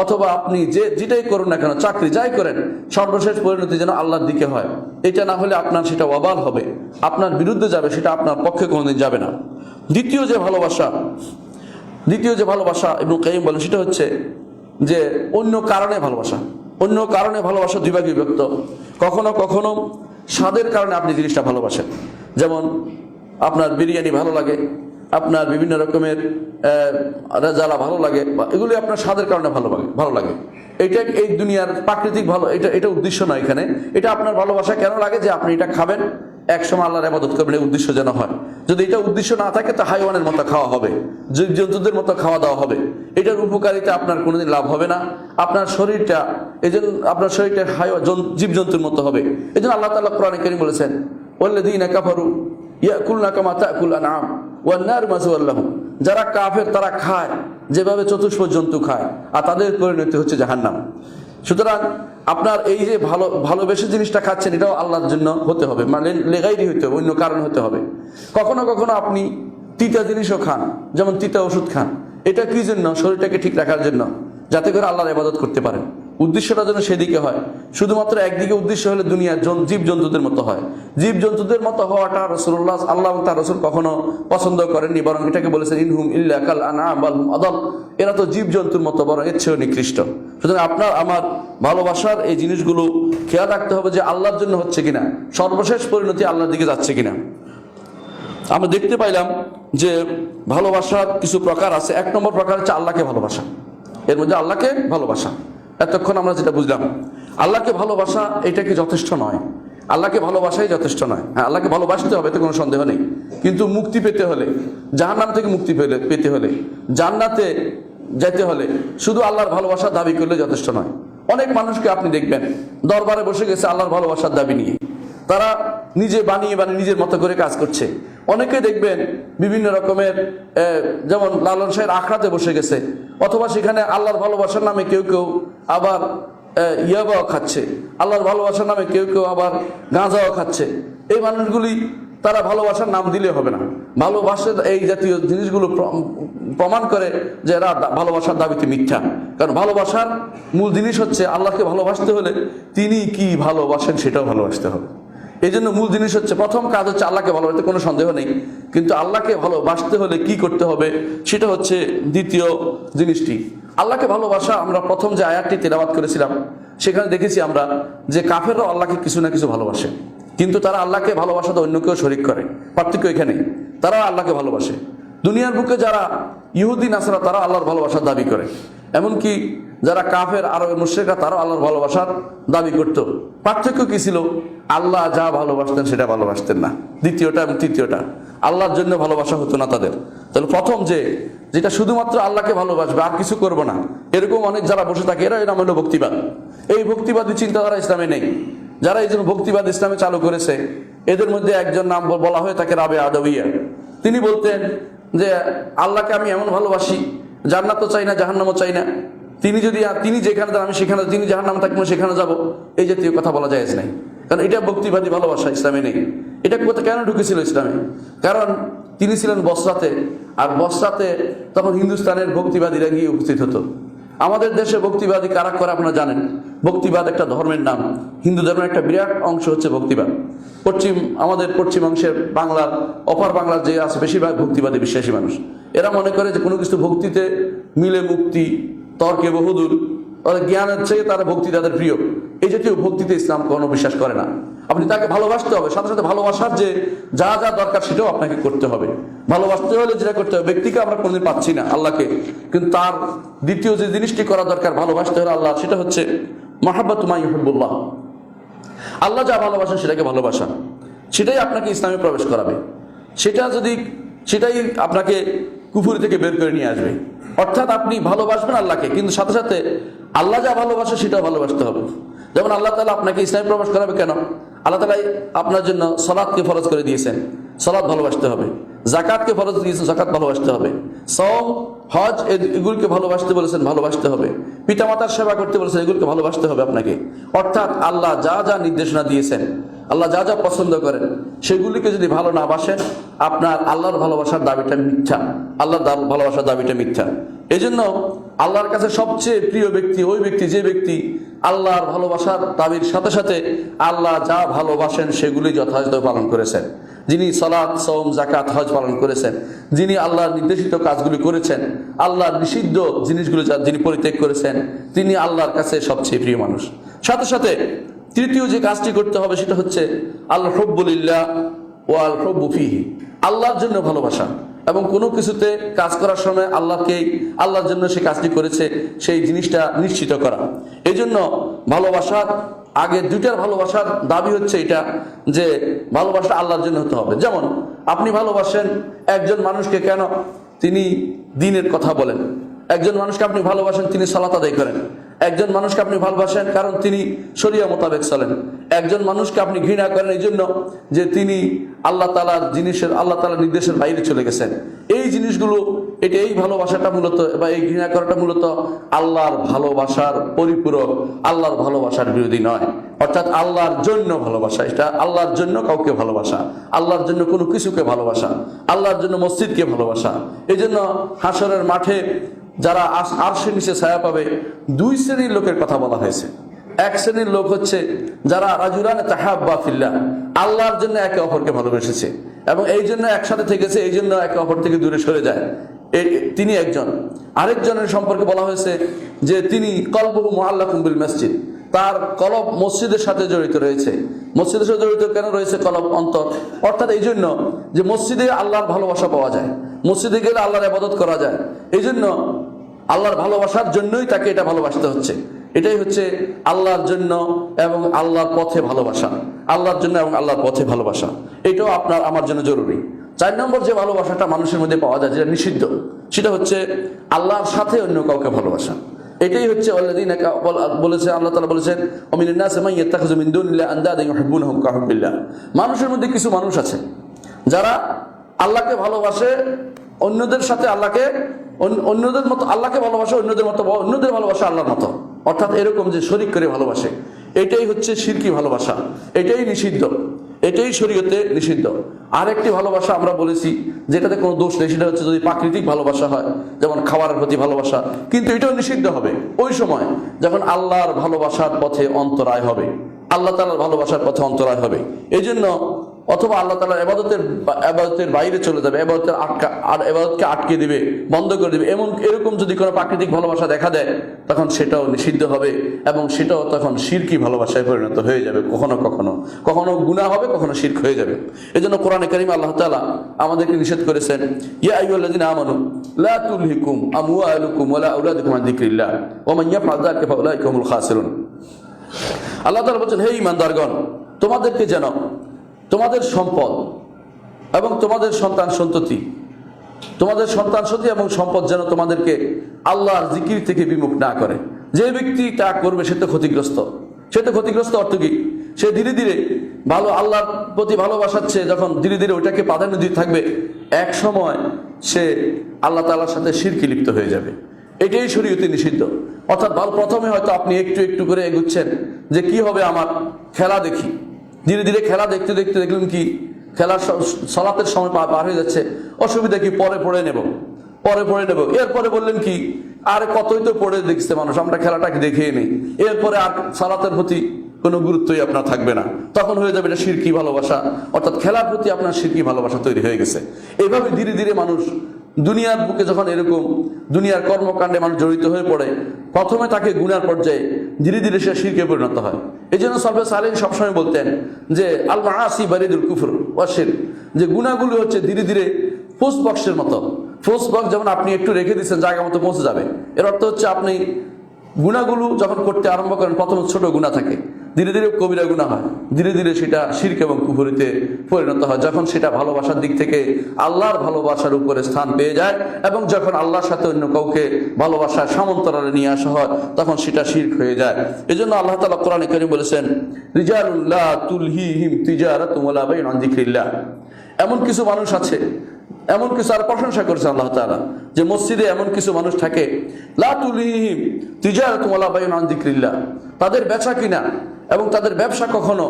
অথবা আপনি যেটাই করুন না কেন, চাকরি যাই করেন, সর্বশেষ পরিণতি যেন আল্লাহর দিকে হয়। এটা না হলে আপনার সেটা ওয়াবাল হবে, আপনার বিরুদ্ধে যাবে, সেটা আপনার পক্ষে কোনোদিন যাবে না। দ্বিতীয় যে ভালোবাসা ইবনে কাইয়িম বলেন, সেটা হচ্ছে যে অন্য কারণে ভালোবাসা। অন্য কারণে ভালোবাসা দুই ভাগে বিভক্ত। কখনো কখনো স্বাদের কারণে আপনি জিনিসটা ভালোবাসেন, যেমন আপনার বিরিয়ানি ভালো লাগে, আপনার বিভিন্ন রকমের রেজালা ভালো লাগে, এগুলি আপনার স্বাদের কারণে ভালো লাগে। এটা এই দুনিয়ার প্রাকৃতিক ভালো, এটা উদ্দেশ্য নয় এখানে। এটা আপনার ভালোবাসা কেন লাগে? যে আপনি এটা খাবেন, একসময় আল্লাহর ইবাদত করবেন, এই উদ্দেশ্য যেন হয়। যদি এটা উদ্দেশ্য না থাকে তো হাইওয়ানের মতো খাওয়া হবে, জীবজন্তুদের মতো খাওয়া দাওয়া হবে। এটার উপকারিতা আপনার কোনোদিন লাভ হবে না। আপনার শরীরটা জীবজন্তুর মতো হবে। এই জন্য আল্লাহ তাআলা কোরআনে কারীম বলেছেন, ওয়াল্লাযীনা কাফারু ইয়াকুলুনা কামা তাকুল আনআম ওয়ান নারু মাসওয়াল লাহুম, যারা কাফের তারা খায় যেভাবে চতুষ্পদ জন্তু খায়, আর তাদের পরিণতি হচ্ছে জাহান্নাম। সুতরাং আপনার এই যে ভালোবেসে জিনিসটা খাচ্ছেন, এটাও আল্লাহর জন্য হতে হবে, মানে লেগাইরি হতে হবে, অন্য কারণ হতে হবে। কখনো কখনো আপনি তিতা জিনিসও খান, যেমন তিতা ওষুধ খান। এটা কি জন্য? শরীরটাকে ঠিক রাখার জন্য, যাতে করে আল্লাহর ইবাদত করতে পারেন। উদ্দেশ্যটা যেন সেদিকে হয়। শুধুমাত্র একদিকে উদ্দেশ্য হলে দুনিয়ার জীবজন্তুদের মতো হয়। জীবজন্তুদের মতো হওয়াটা রাসূলুল্লাহ আল্লাহ এবং তার রাসূল কখনো পছন্দ করেননি, বরং এটাকে বলেছেন ইনহুম ইল্লা কাল আনআম বাল হুম আদাল, এরা তো জীবজন্তুর মতো, বরং এর চেয়েও নিকৃষ্ট। সুতরাং আপনার আমার ভালোবাসার এই জিনিসগুলো খেয়াল রাখতে হবে যে আল্লাহর জন্য হচ্ছে কিনা, সর্বশেষ পরিণতি আল্লাহর দিকে যাচ্ছে কিনা। আমরা দেখতে পাইলাম যে ভালোবাসার কিছু প্রকার আছে। এক নম্বর প্রকার হচ্ছে আল্লাহকে ভালোবাসা। এর মধ্যে আল্লাহকে ভালোবাসা, এতক্ষণ আমরা যেটা বুঝলাম, আল্লাহকে ভালোবাসা এটা কি যথেষ্ট নয়? আল্লাহকে ভালোবাসাই যথেষ্ট নয়। হ্যাঁ, আল্লাহকে ভালোবাসতে হবে, এতে কোনো সন্দেহ নেই। কিন্তু মুক্তি পেতে হলে, জাহান্নাম থেকে মুক্তি পেতে হলে, জান্নাতে যেতে হলে শুধু আল্লাহর ভালোবাসার দাবি করলে যথেষ্ট নয়। অনেক মানুষকে আপনি দেখবেন দরবারে বসে গেছে আল্লাহর ভালোবাসার দাবি নিয়ে, তারা নিজে বানিয়ে নিজের মতো করে কাজ করছে। অনেকে দেখবেন বিভিন্ন রকমের, যেমন লালন শাহের আখড়াতে বসে গেছে, অথবা সেখানে আল্লাহর ভালোবাসার নামে কেউ আবার ইয়াবাও খাচ্ছে, আল্লাহর ভালোবাসার নামে কেউ আবার গাঁজাও খাচ্ছে। এই মানুষগুলি তারা ভালোবাসার নাম দিলে হবে না। ভালোবাসার এই জাতীয় জিনিসগুলো প্রমাণ করে যে এরা ভালোবাসার দাবিতে মিথ্যা। কারণ ভালোবাসার মূল জিনিস হচ্ছে আল্লাহকে ভালোবাসতে হলে তিনি কি ভালোবাসেন সেটাও ভালোবাসতে হবে। এই জন্য মূল জিনিস হচ্ছে, প্রথম কাজ হচ্ছে আল্লাহকে ভালোবাসতে, কোনো সন্দেহ নেই। কিন্তু আল্লাহকে ভালোবাসতে হলে কি করতে হবে সেটা হচ্ছে দ্বিতীয় জিনিসটি। আল্লাহকে ভালোবাসা, আমরা প্রথম যে আয়াতটি তেলাওয়াত করেছিলাম সেখানে দেখেছি আমরা যে কাফেররাও আল্লাহকে কিছু না কিছু ভালোবাসে, কিন্তু তারা আল্লাহকে ভালোবাসাতে অন্য কেউ শরিক করে। পার্থক্য এখানে, তারা আল্লাহকে ভালোবাসে। দুনিয়ার বুকে যারা ইহুদি নাসারা তারা আল্লাহর ভালোবাসার দাবি করে, এমনকি যারা কাফের আরবের মুশরিকরা তারাও আল্লাহর ভালোবাসার দাবি করত। পার্থক্য কি ছিল? আল্লাহ যা ভালোবাসতেন সেটা ভালোবাসতেন না। দ্বিতীয়টা এবং তৃতীয়টা, আল্লাহর জন্য ভালোবাসা হতো না তাদের। তাহলে প্রথম যেটা শুধুমাত্র আল্লাহকে ভালোবাসবে আর কিছু করবো না, এরকম অনেক যারা বসে থাকে, এর নাম হলো ভক্তিবাদ। এই ভক্তিবাদী চিন্তাধারা ইসলামে নেই। যারা এই জন্য ভক্তিবাদ ইসলামে চালু করেছে, এদের মধ্যে একজন নাম বলা হয় তাকে রাবে আদবিয়া। তিনি বলতেন যে আল্লাহকে আমি এমন ভালোবাসি, জান্নাতও চাই না জাহান্নামও চাই না, তিনি যেখানে যান আমি সেখানে, তিনি জাহান্নাম থাকবেন সেখানে যাব, এই জাতীয় কথা বলা যায় নাই। কারণ এটা ভক্তিবাদী ভালোবাসা ইসলামে নেই। এটা কেন ঢুকেছিল ইসলামে? কারণ তিনি ছিলেন বসরাতে, আর বসরাতে তখন হিন্দুস্তানের ভক্তিবাদীরা গিয়ে উপস্থিত হতো। আমাদের দেশে ভক্তিবাদী কারা করে আপনারা জানেন। ভক্তিবাদ একটা ধর্মের নাম। হিন্দু ধর্মের একটা বিরাট অংশ হচ্ছে ভক্তিবাদ। আমাদের পশ্চিম অংশের বাংলার, অপার বাংলার যে আছে বেশিরভাগ ভক্তিবাদী বিশ্বাসী মানুষ। এরা মনে করে যে কোনো কিছু ভক্তিতে মিলে মুক্তি, তর্কে বহুদূর, জ্ঞানের চেয়ে তারা ভক্তি তাদের প্রিয়। এই জাতীয় ভক্তিতে ইসলাম কোনো বিশ্বাস করে না। আপনি তাকে ভালোবাসতে হবে, সাথে সাথে ভালোবাসার যে যা যা দরকার সেটাও আপনাকে করতে হবে। ভালোবাসতে হলে যেটা করতে হবে, ব্যক্তিকে আমরা কোনোদিন পাচ্ছি না, আল্লাহকে, কিন্তু তার দ্বিতীয় যে জিনিসটি করা দরকার ভালোবাসতে হলে আল্লাহ, সেটা হচ্ছে মাহাব্বাতু মা ইউহিব্বুল্লাহ। আল্লাহ যা ভালোবাসেন সেটাকে ভালোবাসা, সেটাই আপনাকে ইসলামে প্রবেশ করাবে। সেটাই আপনাকে কুফরি থেকে বের করে নিয়ে আসবে। অর্থাৎ আপনি ভালোবাসবেন আল্লাহকে, কিন্তু সাথে সাথে আল্লাহ যা ভালোবাসে সেটাও ভালোবাসতে হবে। যেমন আল্লাহ তাআলা আপনাকে ইসলামে প্রবেশ করাবে কেন? আল্লাহ তাআলা আপনার জন্য সালাতকে ফরজ করে দিয়েছেন, সালাত ভালোবাসতে হবে। যাকাতকে ফরজ দিয়েছেন, যাকাত ভালোবাসতে হবে। সওম, হজ এগুলোকে ভালোবাসতে বলেছেন, ভালোবাসতে হবে। পিতামাতার সেবা করতে বলেছেন, এগুলোকে ভালোবাসতে হবে আপনাকে। অর্থাৎ আল্লাহ যা যা নির্দেশনা দিয়েছেন, আল্লাহ যা যা পছন্দ করেন, সেগুলিকে যদি ভালো না বাসেন, আপনার আল্লাহর ভালোবাসার দাবিটা মিথ্যা, আল্লাহর ভালোবাসার দাবিটা মিথ্যা। এই জন্য আল্লাহর কাছে সবচেয়ে প্রিয় ব্যক্তি ওই ব্যক্তি যে ব্যক্তি আল্লাহর ভালোবাসার দাবির সাথে সাথে আল্লাহ যা ভালোবাসেন সেগুলি যথাযথ পালন করেছেন। যিনি সালাত, সওম, যাকাত, হজ পালন করেছেন, যিনি আল্লাহর নির্দেশিত কাজগুলি করেছেন, আল্লাহর নিষিদ্ধ জিনিসগুলো যিনি পরিত্যাগ করেছেন, তিনি আল্লাহর কাছে সবচেয়ে প্রিয় মানুষ। সাথে সাথে তৃতীয় যে কাজটি করতে হবে সেটা হচ্ছে আল হুব্বু লিল্লাহ ওয়া আল হুব্বু ফীহি, আল্লাহর জন্য ভালোবাসা। এবং কোনো কিছুতে কাজ করার সময় আল্লাহর জন্য সে কাজটি করেছে সেই জিনিসটা নিশ্চিত করা। এই জন্য ভালোবাসার আগে দুইটার ভালোবাসার দাবি হচ্ছে এটা, যে ভালোবাসা আল্লাহর জন্য হতে হবে। যেমন আপনি ভালোবাসেন একজন মানুষকে কেন? তিনি দ্বীনের কথা বলেন। একজন মানুষকে আপনি ভালোবাসেন, তিনি সালাত আদায় করেন। একজন মানুষকে আপনি ভালোবাসেন কারণ তিনি শরিয়া মোতাবেক চলেন। একজন মানুষকে আপনি ঘৃণা করেন এই জন্য যে তিনি আল্লাহ তাআলার নির্দেশের বাইরে চলে গেছেন। এই জিনিসগুলো, এই ভালোবাসাটা মূলত, বা এই ঘৃণা করাটা মূলত আল্লাহর ভালোবাসার পরিপূরক, আল্লাহর ভালোবাসার বিরোধী নয়। অর্থাৎ আল্লাহর জন্য ভালোবাসা, এটা আল্লাহর জন্য কাউকে ভালোবাসা, আল্লাহর জন্য কোনো কিছুকে ভালোবাসা, আল্লাহর জন্য মসজিদকে ভালোবাসা। এই জন্য হাশরের মাঠে যারা আরশের নিচে ছায়া পাবে, দুই শ্রেণীর লোকের কথা বলা হয়েছে। এক শ্রেণীর লোক হচ্ছে যারা রাজুলান তাহাব্বা ফিল্লাহ, আল্লাহর জন্য একে অপরকে ভালোবেসেছে এবং এই জন্য একসাথে থেকেছে, এই জন্য একে অপর থেকে দূরে সরে যায়, তিনি একজন। আরেকজনের সম্পর্কে বলা হয়েছে যে তিনি কলবুহু মুআল্লাকুম বিল মসজিদ, তার কলব মসজিদের সাথে জড়িত রয়েছে। মসজিদের সাথে জড়িত কেন রয়েছে? কলব, অন্তর। অর্থাৎ এই জন্য যে মসজিদে আল্লাহর ভালোবাসা পাওয়া যায়, মসজিদে গেলে আল্লাহর ইবাদত করা যায়। এই জন্য আল্লাহর ভালোবাসার জন্যই তাকে এটা ভালোবাসতে হচ্ছে। এটাই হচ্ছে আল্লাহর জন্য এবং আল্লাহর পথে ভালোবাসা, আল্লাহর জন্য এবং আল্লাহর পথে ভালোবাসা। এটাও আপনার আমার জন্য জরুরি। 4 নম্বর যে ভালোবাসাটা মানুষের মধ্যে পাওয়া যায়, যেটা নিষিদ্ধ, সেটা হচ্ছে আল্লাহর সাথে অন্য কাউকে ভালোবাসা। এটাই হচ্ছে বলেছে আল্লাহ তাআলা বলেছেন, ওমিনান নাসি মান ইয়াত্তাখিযু মিন দুনিল্লাহি আনদাদান ইউহিব্বুনাহুম কাহুব্বিল্লাহ। মানুষের মধ্যে কিছু মানুষ আছে যারা আল্লাহকে ভালোবাসে, অন্যদের সাথে অন্যদের মতো আল্লাহকে ভালোবাসে, অন্যদের ভালোবাসা আল্লাহর মতো। অর্থাৎ এরকম যে শরীক করে ভালোবাসে, এটাই হচ্ছে শিরকি ভালোবাসা, এটাই নিষিদ্ধ। এটাই শরীয়তে নিষিদ্ধ। আরেকটি ভালোবাসা আমরা বলেছি যেটাতে কোনো দোষ নেই, সেটা হচ্ছে যদি প্রাকৃতিক ভালোবাসা হয়, যেমন খাবারের প্রতি ভালোবাসা, কিন্তু এটাও নিষিদ্ধ হবে ওই সময় যখন আল্লাহর ভালোবাসার পথে অন্তরায় হবে, আল্লাহ তাআলার ভালোবাসার পথে অন্তরায় হবে। এই জন্য অথবা আল্লাহ তাআলার ইবাদতের বাইরে চলে যাবে, ইবাদতকে আটকে দিবে, বন্ধ করে দিবে, এরকম যদি কোনো প্রাকৃতিক ভালোবাসা দেখা দেয় তখন সেটাও নিষিদ্ধ হবে এবং সেটাও তখন শিরকি ভালোবাসায় পরিণত হয়ে যাবে। কখনো গুনাহ হবে, কখনো শিরক হয়ে যাবে। এই জন্য কোরআনে কারিমে আল্লাহ তাআলা আমাদেরকে নিষেধ করেছেন, ইয়া আইয়ুহাল্লাযিনা আমানু লা তুলহিকুম আমওয়ালুকুম ওয়ালা আওলাদুকুম আন যিকরিল্লাহ ওয়া মান ইয়াফআল যালিকা ফাউলাইকা হুমুল খাসিরুন। আল্লাহ তাআলা বলেন, হে ঈমানদারগণ, তোমাদেরকে যেন তোমাদের সম্পদ এবং তোমাদের সন্তান সন্ততি এবং সম্পদ যেন তোমাদেরকে আল্লাহর জিকির থেকে বিমুখ না করে। যে ব্যক্তি তা করবে সে তো ক্ষতিগ্রস্ত। অর্থ কি? সে ধীরে ধীরে আল্লাহর প্রতি ভালোবাসাচ্ছে, যখন ধীরে ধীরে ওইটাকে প্রাধান্য দিতে থাকবে, এক সময় সে আল্লাহ তাআলার সাথে শিরকে লিপ্ত হয়ে যাবে। এটাই শরীয়তে নিষিদ্ধ। অর্থাৎ প্রথমে হয়তো আপনি একটু একটু করে এগুচ্ছেন যে কি হবে, আমার খেলা দেখি, ধীরে ধীরে খেলা দেখতে দেখতে দেখলেন কি খেলার সালাতের সময় পার হয়ে যাচ্ছে, অসুবিধা কি, পরে পড়ে নেব। এরপরে বললেন কি, আর কতই তো পড়ে দেখছে মানুষ, আমরা খেলাটাকে দেখেই নেই। এরপরে আর সালাতের প্রতি কোনো গুরুত্বই আপনার থাকবে না, তখন হয়ে যাবে এটা শিরকি ভালোবাসা। অর্থাৎ খেলার প্রতি আপনার শিরকি ভালোবাসা তৈরি হয়ে গেছে। এইভাবে ধীরে ধীরে মানুষ দুনিয়ার বুকে যখন এরকম দুনিয়ার কর্মকাণ্ডে মানুষ জড়িত হয়ে পড়ে, প্রথমে তাকে গুনার পর্যায়ে, ধীরে ধীরে সে শিরকে পরিণত হয়। এই জন্য সালফে সালেহীন সবসময় বলতেন যে আল মাআসি বারিদুল কুফর ওয়া শিরক, যে গুনাহগুলো হচ্ছে ধীরে ধীরে পোস্ট বক্সের মতো। পোস্ট বক্স যেমন আপনি একটু রেখে দিচ্ছেন, জায়গা মতো পৌঁছে যাবে। এর অর্থ হচ্ছে আপনি গুনাহগুলো যখন করতে আরম্ভ করেন, প্রথমে ছোট গুনাহ থাকে, ধীরে ধীরে কবিরা গুনাহ হয়, ধীরে ধীরে সেটা শিরক এবং কুফরিতে পরিণত হয়। যখন সেটা ভালোবাসার দিক থেকে আল্লাহর ভালোবাসার উপরে স্থান পেয়ে যায় এবং যখন আল্লাহর সাথে অন্য কাউকে ভালোবাসার সমান্তরালে নিয়ে আসা হয়, তখন সেটা শিরক হয়ে যায়। এই জন্য আল্লাহ তাআলা কোরআনে কারীম বলেছেন, রিজালুন লা তুলহিহিম তিজারাতুন ওয়ালা বাইউন আন যিকরিল্লাহ। এমন কিছু মানুষ আছে, এমন কিছু, আর প্রশংসা করেছেন আল্লাহ তাআলা যে মসজিদে এমন কিছু মানুষ থাকে, লা তুলহিহিম তিজারাতুন ওয়ালা বাইউন আন যিকরিল্লাহ, তাদের বেচা কিনা এবং তাদের ব্যবসা কখনো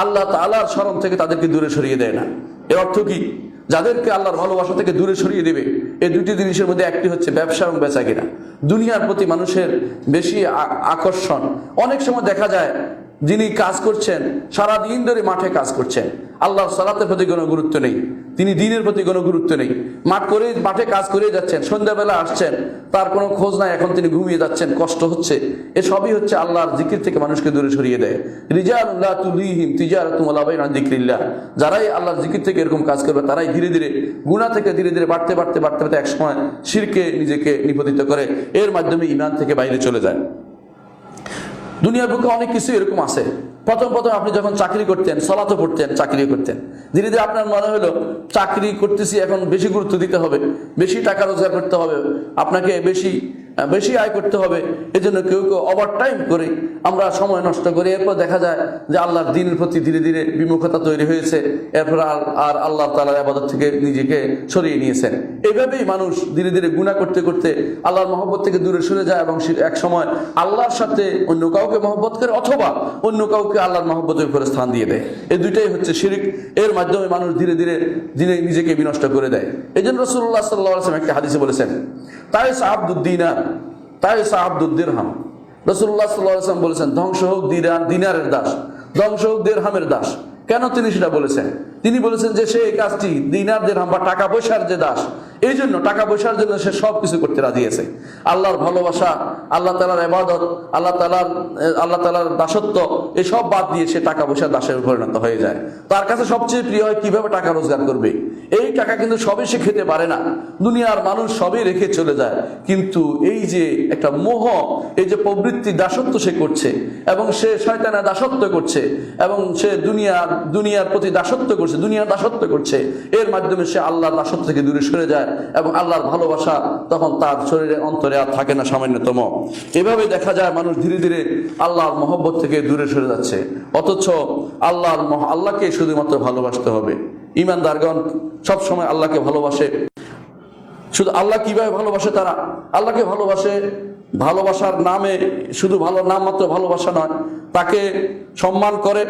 আল্লাহ তাআলার স্মরণ থেকে তাদেরকে দূরে সরিয়ে দেয় না। এর অর্থ কি? যাদেরকে আল্লাহর ভালোবাসা থেকে দূরে সরিয়ে দেবে এই দুটি জিনিসের মধ্যে একটি হচ্ছে ব্যবসা এবং বেচা কিনা। দুনিয়ার প্রতি মানুষের বেশি আকর্ষণ। অনেক সময় দেখা যায় যিনি কাজ করছেন, সারাদিন ধরে মাঠে কাজ করছেন, আল্লাহর সালাতের প্রতি কোনো গুরুত্ব নেই, তিনি দিনের প্রতি কোনো গুরুত্ব নেই, মাঠে কাজ করে যাচ্ছেন, সন্ধ্যাবেলা আসছেন, তার কোনো খোঁজ নাই, এখন তিনি ঘুমিয়ে যাচ্ছেন, কষ্ট হচ্ছে। এসবই হচ্ছে আল্লাহর জিকির থেকে মানুষকে দূরে সরিয়ে দেয়। রিজালুন লা তুলহিহিম তিজারাতুন ওয়ালা বাইউন আন যিকরিল্লাহ, যারাই আল্লাহর জিকির থেকে এরকম কাজ করবে তারাই ধীরে ধীরে গুনাহ থেকে ধীরে ধীরে বাড়তে একসময় শিরকে নিজেকে নিপতিত করে, এর মাধ্যমে ঈমান থেকে বাইরে চলে যায়। দুনিয়ার বুকে অনেক কিছু এরকম আছে। প্রথম আপনি যখন চাকরি করতেন, সালাতও পড়তেন, চাকরিও করতেন, ধীরে ধীরে আপনার মনে হলো চাকরি করতেছি, এখন বেশি গুরুত্ব দিতে হবে, বেশি টাকা রোজগার করতে হবে, আপনাকে বেশি আয় করতে হবে। এজন্য কেউ ওভার টাইম করে আমরা সময় নষ্ট করি। এরপর দেখা যায় যে আল্লাহর দ্বীনের প্রতি ধীরে ধীরে বিমুখতা তৈরি হয়েছে, এরপর আর আল্লাহ তাআলার ইবাদত থেকে নিজেকে সরিয়ে নিয়েছেন। এইভাবেই মানুষ ধীরে ধীরে গুনাহ করতে করতে আল্লাহর মহব্বত থেকে দূরে সরে যায় এবং এক সময় আল্লাহর সাথে অন্য কাউকে মহব্বত করে অথবা অন্য কাউকে আল্লাহর মহব্বতের উপরে স্থান দিয়ে দেয়। এই দুইটাই হচ্ছে শিরক। এর মাধ্যমে মানুষ ধীরে ধীরে নিজেকে বিনষ্ট করে দেয়। এই জন্য রাসূলুল্লাহ সাল্লাল্লাহু আলাইহি ওয়াসাল্লাম একটা হাদিসে বলেছেন, তাইসা আব্দুদ দিনার তাইসা আব্দুদ দিরহাম। রাসূলুল্লাহ সাল্লাল্লাহু আলাইহি ওয়াসাল্লাম বলেছেন, ধ্বংস হোক দিনারের দাস, ধ্বংস হোক দিরহামের দাস। কেন তিনি সেটা বলেছেন? তিনি বলেছেন যে সে এই কাজটি দিনার দিরহাম বা টাকা পয়সার যে দাস, এই জন্য টাকা পয়সার জন্য সে সব কিছু করতে রাজি আছে। আল্লাহর ভালোবাসা, আল্লাহ তাআলার ইবাদত, আল্লাহ তাআলার দাসত্ব এসব বাদ দিয়ে সে টাকা পয়সার দাসের পরিণত হয়ে যায়। তার কাছে সবচেয়ে প্রিয় হয় কিভাবে টাকা রোজগার করবে। এই টাকা কিন্তু সবই সে খেতে পারে না, দুনিয়ার মানুষ সবই রেখে চলে যায়, কিন্তু এই যে একটা মোহ, এই যে প্রবৃত্তি, দাসত্ব সে করছে এবং সে শয়তানের দাসত্ব করছে এবং সে দুনিয়ার প্রতি দাসত্ব করছে, দুনিয়ার দাসত্ব করছে, এর মাধ্যমে সে আল্লাহর দাসত্ব থেকে দূরে সরে যায় এবং আল্লাহর ভালোবাসা তখন তার শরীরে অন্তরে আর থাকে না সামান্যতম। এভাবে দেখা যায় মানুষ ধীরে ধীরে আল্লাহর মহব্বত থেকে দূরে সরে যাচ্ছে। অথচ আল্লাহকে শুধুমাত্র ভালোবাসতে হবে। ঈমানদারগণ সবসময় আল্লাহকে ভালোবাসে। শুধু আল্লাহ কিভাবে ভালোবাসে? তারা আল্লাহকে ভালোবাসে ভালোবাসার নামে শুধু ভালো নাম মাত্র ভালোবাসা নয়, তাকে সম্মান করে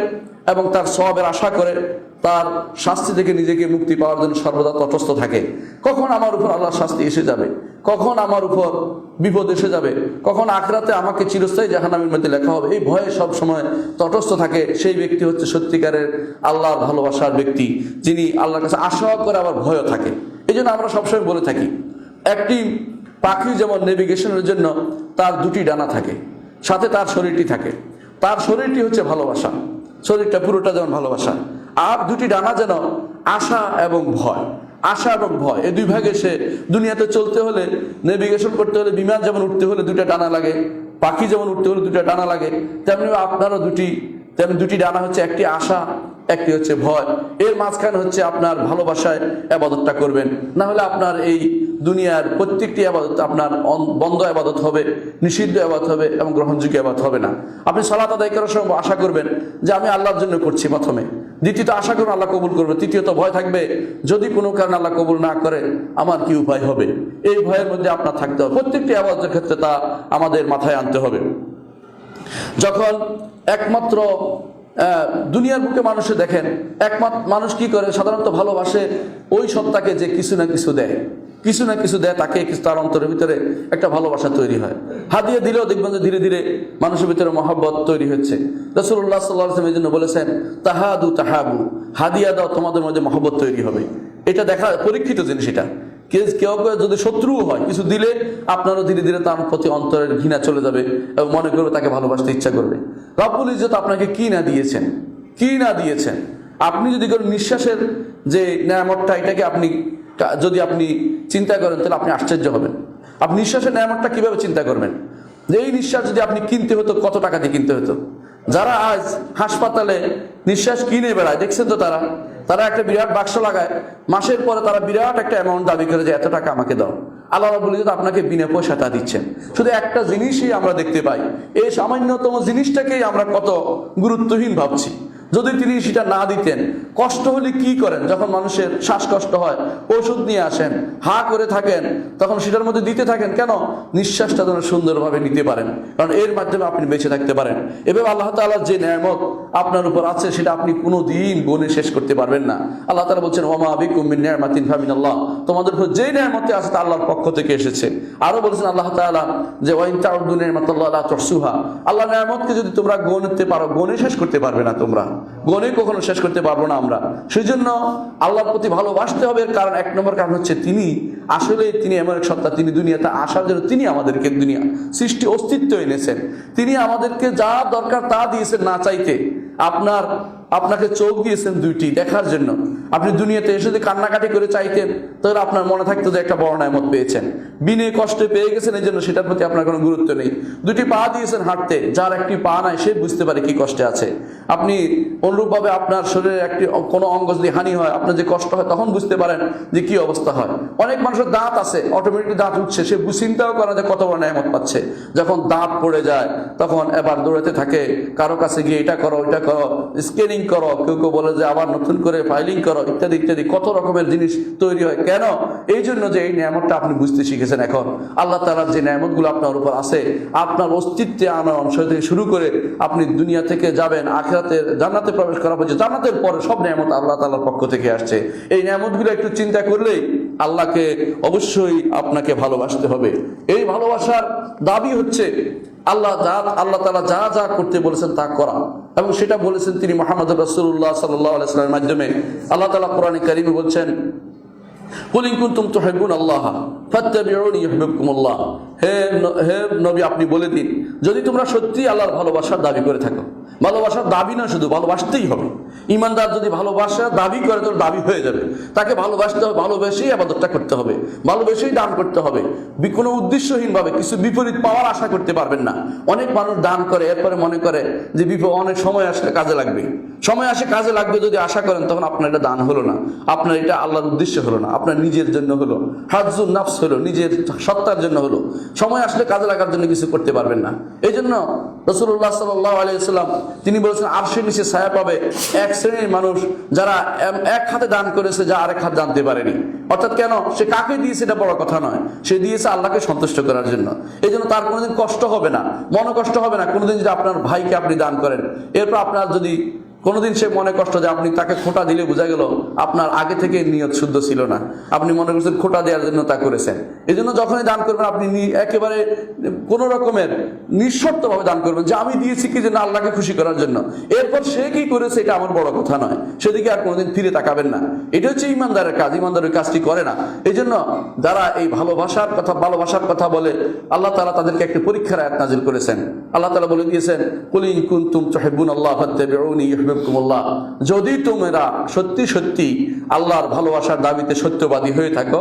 এবং তার সওয়াবের আশা করে, তার শাস্তি থেকে নিজেকে মুক্তি পাওয়ার জন্য সর্বদা তটস্থ থাকে। কখন আমার উপর আল্লাহর শাস্তি এসে যাবে, কখন আমার উপর বিপদ এসে যাবে, কখন আখিরাতে আমাকে চিরস্থায়ী জাহান্নামের মধ্যে লেখা হবে, এই ভয়ে সব সময় তটস্থ থাকে। সেই ব্যক্তি হচ্ছে সত্যিকারের আল্লাহর ভালোবাসার ব্যক্তি, যিনি আল্লাহর কাছে আশা করে আবার ভয়ও থাকে। এই জন্য আমরা সবসময় বলে থাকি, একটি পাখি যেমন নেভিগেশনের জন্য তার দুটি ডানা থাকে, সাথে তার শরীরটি থাকে। তার শরীরটি হচ্ছে ভালোবাসা, শরীরটা পুরোটা যেমন ভালোবাসা, আর দুটি ডানা যেন আশা এবং ভয়। আশা এবং ভয় এই দুই ভাগে সে দুনিয়াতে চলতে হলে, নেভিগেশন করতে হলে, বিমান যেমন উঠতে হলে দুটা ডানা লাগে, পাখি যেমন উঠতে হলে দুটা ডানা লাগে, তেমনি আপনারও দুটি ডানা হচ্ছে, একটি আশা, একটি হচ্ছে ভয়। এর মাঝখানে হচ্ছে আপনার ভালোবাসায় আবাদতটা করবেন, না হলে আপনার এই দুনিয়ার প্রত্যেকটি আবাদত আপনার বন্ধ আবাদত হবে, নিষিদ্ধ আবাদত হবে এবং গ্রহণযোগ্য আবাদত হবে না। আপনি সালাত আদায় করার সময় আশা করবেন যে আমি আল্লাহর জন্য করছি প্রথমে, দ্বিতীয়ত আশা করবেন আল্লাহ কবুল করবে, তৃতীয়ত ভয় থাকবে যদি কোনো কারণে আল্লাহ কবুল না করে আমার কি উপায় হবে। এই ভয়ের মধ্যে আপনার থাকতে হবে। প্রত্যেকটি আবাদতের ক্ষেত্রে তা আমাদের মাথায় আনতে হবে। যখন একমাত্র দুনিয়ার বুকে মানুষে দেখেন, একমাত্র মানুষ কি করে সাধারণত ভালোবাসে ওই সত্তাকে যে কিছু না কিছু দেয়, কিছু না কিছু দেয় তাকে, তার অন্তরের ভিতরে একটা ভালোবাসা তৈরি হয়। হাদিয়া দিলেও দেখবেন যে ধীরে ধীরে মানুষের ভিতরে মহব্বত তৈরি হচ্ছে। রাসূলুল্লাহ সাল্লাল্লাহু আলাইহি ওয়াসাল্লাম এই জন্য বলেছেন, তাহাদু তাহাবু, হাদিয়া দাও তোমাদের মধ্যে মহব্বত তৈরি হবে। এটা দেখা পরীক্ষিত জিনিস। এটা কেউ কেউ যদি শত্রু হয়, কিছু দিলে আপনারও ধীরে ধীরে তার প্রতি অন্তরের ঘৃণা চলে যাবে এবং মনে করবে তাকে ভালোবাসতে ইচ্ছা করবে। রব্বুল ইজ্জত আপনাকে কি না দিয়েছেন, কি না দিয়েছেন। আপনি যদি কোনো নিঃশ্বাসের যে নেয়ামতটা, এটাকে যদি আপনি চিন্তা করেন তাহলে আপনি আশ্চর্য হবেন। আপনি নিঃশ্বাসের নেয়ামতটা কিভাবে চিন্তা করবেন, যে এই নিঃশ্বাস যদি আপনি কিনতে হতো কত টাকা দিয়ে কিনতে হতো। যারা আজ হাসপাতালে নিঃশ্বাস কিনে বেড়ায় দেখছেন তো, তারা একটা বিরাট বাক্স লাগায়, মাসের পরে তারা বিরাট একটা অ্যামাউন্ট দাবি করে যে এত টাকা আমাকে দাও। আল্লাহ রাব্বুল ইজ্জত আপনাকে বিনা পয়সা তা দিচ্ছেন। শুধু একটা জিনিসই আমরা দেখতে পাই, এই সামান্যতম জিনিসটাকেই আমরা কত গুরুত্বহীন ভাবছি। যদি তিনি সেটা না দিতেন, কষ্ট হলে কি করেন, যখন মানুষের শ্বাসকষ্ট হয় ওষুধ নিয়ে আসেন, হা করে থাকেন, তখন সেটার মধ্যে দিতে থাকেন কেন, নিঃশ্বাসটা যেন সুন্দরভাবে নিতে পারেন, কারণ এর মাধ্যমে আপনি বেঁচে থাকতে পারেন। এভাবে আল্লাহ তাআলার যে নেয়ামত আপনার উপর আছে সেটা আপনি কোনোদিন গুণে শেষ করতে পারবেন না। আল্লাহ তাআলা বলছেন, ওয়া মা বিকুম মিন নি'মাতিন ফামিনাল্লাহ, তোমাদের উপর যে নেয়ামত আছে তা আল্লাহর পক্ষ থেকে এসেছে। আরো বলেছেন আল্লাহ তাআলা যে ওয়া ইন তাউদু নি'মাতাল্লাহি লা তুহসুহা, আল্লাহর নেয়ামতকে যদি তোমরা গুনতে পারো, গুণে শেষ করতে পারবে না, তোমরা গুণে কখনো শেষ করতে পারবো না আমরা। সেই জন্য আল্লাহর প্রতি ভালোবাসতে হবে। কারণ এক নম্বর কারণ হচ্ছে তিনি আসলে তিনি এমন এক সত্তা, তিনি দুনিয়াতে আসার জন্য তিনি আমাদেরকে দুনিয়া সৃষ্টি অস্তিত্ব এনেছেন। তিনি আমাদেরকে যা দরকার তা দিয়েছেন না চাইতে। আপনাকে চোখ দিয়েছেন দুইটি দেখার জন্য। আপনি দুনিয়াতে এসে যদি কান্নাকাটি করে চাইতেন তাহলে আপনার মনে থাকতো যে একটা বড় নেয়ামত পেয়েছেন, বিনে কষ্টে পেয়ে গেছেন, এই জন্য সেটার প্রতি আপনার কোনো গুরুত্ব নেই। দুটি পা দিয়েছেন হাঁটতে, যার একটি পা নাই সে বুঝতে পারে কি কষ্টে আছে। আপনি অনুরূপভাবে আপনার শরীরে কোনো অঙ্গ যদি হানি হয়, আপনার যে কষ্ট হয়, তখন বুঝতে পারেন যে কি অবস্থা হয়। অনেক মানুষের দাঁত আছে, অটোমেটিক দাঁত উঠছে, সে চিন্তাও করে যে কত বড় নেয়ামত পাচ্ছে। যখন দাঁত পড়ে যায় তখন এবার দৌড়াতে থাকে কারো কাছে গিয়ে এটা করো, ওইটা করো, স্ক্যানিং করো, কেউ কেউ বলে যে আবার নতুন করে ফাইলিং করো, ইত্যাদি ইত্যাদি কত রকমের জিনিস তৈরি হয়। কেন? এই জন্য যে এই নিয়ামতটা আপনি বুঝতে শিখেছেন। এখন আল্লাহ তাআলার যে নিয়ামতগুলো আপনার উপর আছে, আপনার অস্তিত্বে আনার অংশ থেকে শুরু করে আপনি দুনিয়া থেকে যাবেন আখিরাতের জান্নাতে প্রবেশ করা পর্যন্ত, জান্নাতের পরে সব নিয়ামত আল্লাহ তাআলার পক্ষ থেকে আসছে। এই নিয়ামতগুলো একটু চিন্তা করলেই আল্লাহকে অবশ্যই আপনাকে ভালোবাসতে হবে। এই ভালোবাসার দাবি হচ্ছে আল্লাহ তাআলা যা যা করতে বলেছেন তা করা, এবং সেটা বলেছেন তিনি মুহাম্মদ রাসূলুল্লাহ সাল্লাল্লাহু আলাইহি ওয়াসাল্লামের মাধ্যমে। আল্লাহ তাআলা কোরআনে কারীমে বলছেন, কুল ইন কুনতুম তুহিব্বুনাল্লাহ ফাত্তাবিউনি ইউহিব্বুকুমুল্লাহ, হে নবী আপনি বলে দিন, যদি তোমরা সত্যি আল্লাহর ভালোবাসার দাবি করে থাকো, ভালোবাসার দাবি না শুধু ভালোবাসতেই হবে। ইমানদার যদি ভালোবাসার দাবি করে তো দাবি হয়ে যাবে, তাকে ভালোবাসতে হবে, ভালোবেসেই ইবাদতটা করতে হবে, ভালোবেসেই দান করতে হবে। কোনো উদ্দেশ্যহীনভাবে কিছু বিপরীত পাওয়ার আশা করতে পারবেন না। অনেক মানুষ দান করে, এরপরে মনে করে যে অনেক সময় আসলে কাজে লাগবে, সময় আসে কাজে লাগবে যদি আশা করেন, তখন আপনার এটা দান হলো না, আপনার এটা আল্লাহর উদ্দেশ্য হলো না, আপনার নিজের জন্য হলো, হাজ্জুন নাফস হলো, নিজের সত্তার জন্য হলো। সময় আসলে কাজে লাগার জন্য কিছু করতে পারবেন না। এই জন্য রাসূলুল্লাহ সাল্লাল্লাহু আলাইহি ওয়াসাল্লাম তিনি বলেছেন আরশের নিচে ছায়া পাবে এক শ্রেণীর মানুষ যারা এক হাতে দান করেছে যা আরেক হাত জানতে পারেনি। অর্থাৎ কেন, সে কাকে দিয়েছে এটা বড় কথা নয়, সে দিয়েছে আল্লাহকে সন্তুষ্ট করার জন্য। এই জন্য তার কোনোদিন কষ্ট হবে না, মনে কষ্ট হবে না কোনোদিন যদি আপনার ভাইকে আপনি দান করেন। এরপর আপনার যদি কোনোদিন সে মনে কষ্ট যে আপনি তাকে খোটা দিলে বোঝা গেল আপনার আগে থেকে নিয়ত শুদ্ধ ছিল না, আপনি মনে করছেন খোটা দেওয়ার জন্য তা করেছেন। এই জন্য যখনই দান করবেন আপনি একেবারে কোনো রকমের নিঃশর্তভাবে দান করবেন যে আমি দিয়েছি কি জন্য, আল্লাহকে খুশি করার জন্য। এরপর সে কি করেছে এটা আমার বড় কথা নয়, সেদিকে আর কোনোদিন ফিরে তাকাবেন না। এটা হচ্ছে ইমানদারের কাজ, ইমানদার ওই কাজটি করে না। এই জন্য যারা এই ভালোবাসার কথা বলে, আল্লাহ তাআলা তাদেরকে একটি পরীক্ষার আয়াত নাযিল করেছেন। আল্লাহ তাআলা বলে দিয়েছেন, কুল ইন কুনতুম তুহিব্বুনাল্লাহ ফাত্তাবিউনি ইউহিব্বুকুমুল্লাহ, যদি তোমরা সত্যি সত্যি আল্লাহর ভালোবাসার দাবিতে সত্যবাদী হয়ে থাকো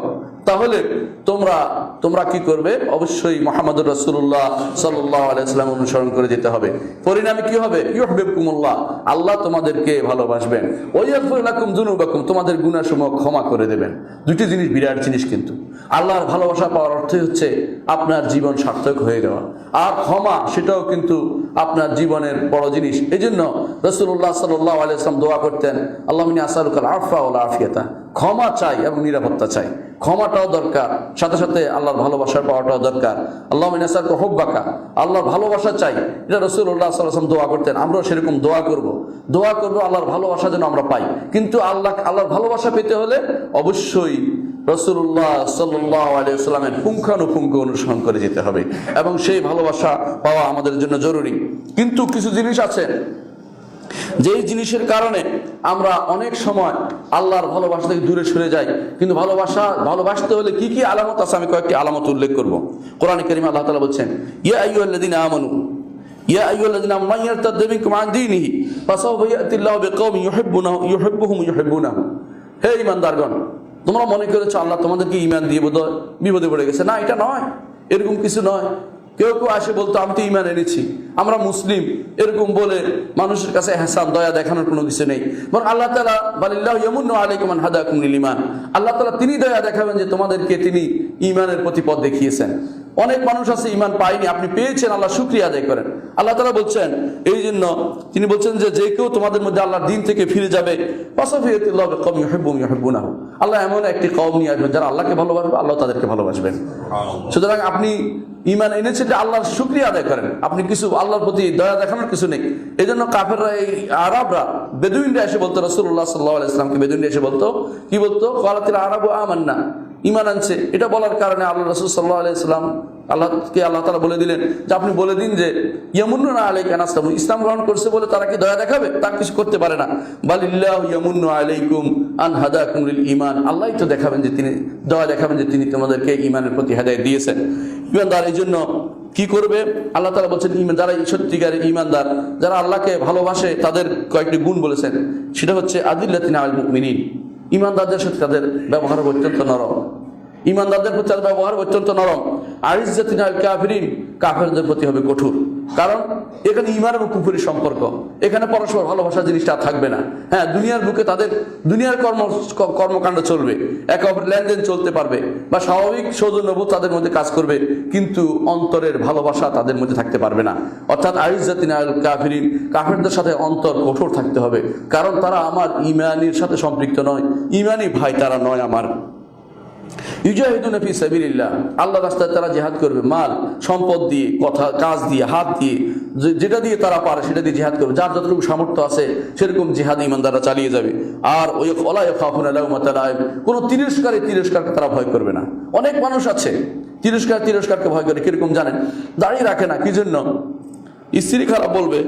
তাহলে তোমরা কি করবে, অবশ্যই মুহাম্মদুর রাসূলুল্লাহ সাল্লাল্লাহু আলাইহি ওয়াসাল্লাম অনুসরণ করে যেতে হবে। পরিণামে কি হবে, ইউহিব্বুকুমুল্লাহ, আল্লাহ তোমাদেরকে ভালোবাসবেন, ওয়া ইয়াগফির লাকুম যুনুবাকুম, তোমাদের গুনাহসমূহ ক্ষমা করে দেবেন। দুটি জিনিস বিরাট জিনিস, কিন্তু আল্লাহর ভালোবাসা পাওয়ার অর্থ হচ্ছে আপনার জীবন সার্থক হয়ে যাওয়া, আর ক্ষমা সেটাও কিন্তু আপনার জীবনের বড় জিনিস। এই জন্য রাসূলুল্লাহ সাল্লাল্লাহু আলাইহি ওয়াসাল্লাম দোয়া করতেন, আল্লাহুম্মা ইন্নী আসআলুকাল আফওয়া ওয়াল আফিয়াতা, ক্ষমা চাই এবং নিরাপত্তা চাই। ক্ষমাটাও দরকার, সাথে সাথে আল্লাহর ভালোবাসার পাওয়াটাও দরকার। আল্লাহুম্মা ইন্নী আসআলুকা হুব্বাকা, আল্লাহর ভালোবাসা চাই, এটা রাসূলুল্লাহ সাল্লাল্লাহু আলাইহি ওয়াসাল্লাম দোয়া করতেন। আমরাও সেরকম দোয়া করব আল্লাহর ভালোবাসা যেন আমরা পাই। কিন্তু আল্লাহর ভালোবাসা পেতে হলে অবশ্যই রাসূলুল্লাহ সাল্লাল্লাহু আলাইহি ওয়াসাল্লামের পুঙ্খানুপুঙ্খ অনুসরণ করে যেতে হবে এবং সেই ভালোবাসা পাওয়া আমাদের জন্য জরুরি। কিন্তু কিছু জিনিস আছে যেই জিনিসের কারণে আমরা অনেক সময় আল্লাহর ভালোবাসা থেকে দূরে সরে যাই। কিন্তু ভালোবাসতে হলে কি কি আলামত আছে, আমি কয়েকটি আলামত উল্লেখ করব। কোরআনে কারীমে আল্লাহ তাআলা বলছেন, ইয়া আইয়ুহাল্লাযীনা আমানু মান ইয়ারতাদ্দা মিনকুম আন দীনিহি ফাসাউফা ইয়াতিল্লাহু বিকওমিন ইউহিব্বুহুম ইউহিব্বুনাহু। হে ঈমানদারগণ, তোমরা মনে করেছো আল্লাহ তোমাদেরকে ঈমান দিয়ে বিপদে পড়ে গেছে। না, এটা নয়, এরকম কিছু নয়। কেউ কেউ আসে বলতো আমি তো ঈমান এনেছি, আমরা মুসলিম, এরকম বলে মানুষের কাছে ইহসান দয়া দেখানোর কোনো কিছু নেই। বরং আল্লাহ তাআলা বালিল্লাহু ইয়ামুন্নু আলাইকুম আন হাদাকুম লিল ঈমান, আল্লাহ তাআলা তিনি দয়া দেখাবেন যে তোমাদেরকে তিনি ঈমানের প্রতি পথ দেখিয়েছেন। অনেক মানুষ আছে ঈমান পায়নি, আপনি পেয়েছেন, আল্লাহ শুকরিয়া আদায় করেন। আল্লাহ তাআলা বলছেন, এই জন্য তিনি বলছেন যে কেউ তোমাদের মধ্যে আল্লাহর দ্বীন থেকে ফিরে যাবে, ফাসাফিয়াতিল্লাহু বিকওমিন ইউহিব্বুহুম ইউহিব্বুনাহু, আল্লাহ এমন একটি কওম নিয়ে আসবেন যারা আল্লাহকে ভালোবাসবে, আল্লাহ তাদেরকে ভালোবাসবেন। সুতরাং আপনি ঈমান এনেছেন যে আল্লাহর শুকরিয়া আদায় করেন, আপনি কিছু আল্লাহর প্রতি দয়া দেখানোর কিছু নেই। এই জন্য কাফেররা, এই আরবরা, বেদুইনরা এসে বলতো রাসূলুল্লাহ সাল্লাল্লাহু আলাইহি ওয়াসাল্লামকে, বেদুইনরা এসে বলতো কি বলতো, ক্বালাতিল আরাবু আমান্না, ঈমান আনছে। এটা বলার কারণে আল্লাহ রাসূল সাল্লাল্লাহু আলাইহি ওয়াসাল্লাম আল্লাহ তাআলা বলে দিলেন যে আপনি বলে দিন যে ইয়ামুন্নুনা আলাইকা আন আসলামু, ইসলাম গ্রহণ করছে বলে তারা কি দয়া দেখাবে? তার কিছু করতে পারে না। বালিল্লাহু ইয়ামুন্নু আলাইকুম আন হাদাকুম লিল ঈমান, আল্লাহই তো দেখাবেন যে তিনি দয়া দেখাবেন যে তিনি তোমাদেরকে ঈমানের প্রতি হেদায়েত দিয়েছেন। ঈমানদার এই জন্য কি করবে, আল্লাহ তাআলা বলছেন যারা সত্যিকারের ঈমানদার, যারা আল্লাহকে ভালোবাসে, তাদের কয়েকটি গুণ বলেছেন। সেটা হচ্ছে আদিল্লাতিন আল মুমিনিন, ঈমানদারদের সাথে তাদের ব্যবহার অত্যন্ত নরম, ঈমানদারদের প্রতি তাদের ব্যবহার অত্যন্ত নরম। আইজ্জাতিন আল কাফিরিন, কাফেরদের প্রতি হবে কঠোর। কারণ এখানে ঈমান এবং কুফরের সম্পর্ক, এখানে পরস্পর ভালোবাসা জিনিসটা থাকবে না। হ্যাঁ, দুনিয়ার বুকে তাদের দুনিয়ার কর্মকাণ্ড চলবে, একে অপরের লেনদেন চলতে পারবে বা স্বাভাবিক সৌজন্যবোধ তাদের মধ্যে কাজ করবে, কিন্তু অন্তরের ভালোবাসা তাদের মধ্যে থাকতে পারবে না। অর্থাৎ আইজ্জাতিন আল কাফিরিন, কাফেরদের সাথে অন্তর কঠোর থাকতে হবে, কারণ তারা আমার ঈমানের সাথে সম্পৃক্ত নয়, ঈমানি ভাই তারা নয় আমার। ইউজাহিদুনা ফি সাবিলিল্লাহ, আল্লাহর রাস্তায় তারা জিহাদ করবে, মাল সম্পদ দিয়ে, কথা কাজ দিয়ে, হাত দিয়ে, যেটা দিয়ে তারা পারে সেটা দিয়ে জিহাদ করবে। যার যতটুকু সামর্থ্য আছে সেরকম জিহাদ ঈমানদাররা চালিয়ে যাবে। আর ওই ওয়ালা ইয়াখাফুনা লাউমাতা লাইম, কোনো তিরস্কারকে তারা ভয় করবে না। অনেক মানুষ আছে তিরস্কারকে ভয় করে। কিরকম জানেন? দাঁড়িয়ে রাখে না, কি জন্য? স্ত্রী খারাপ বলবে,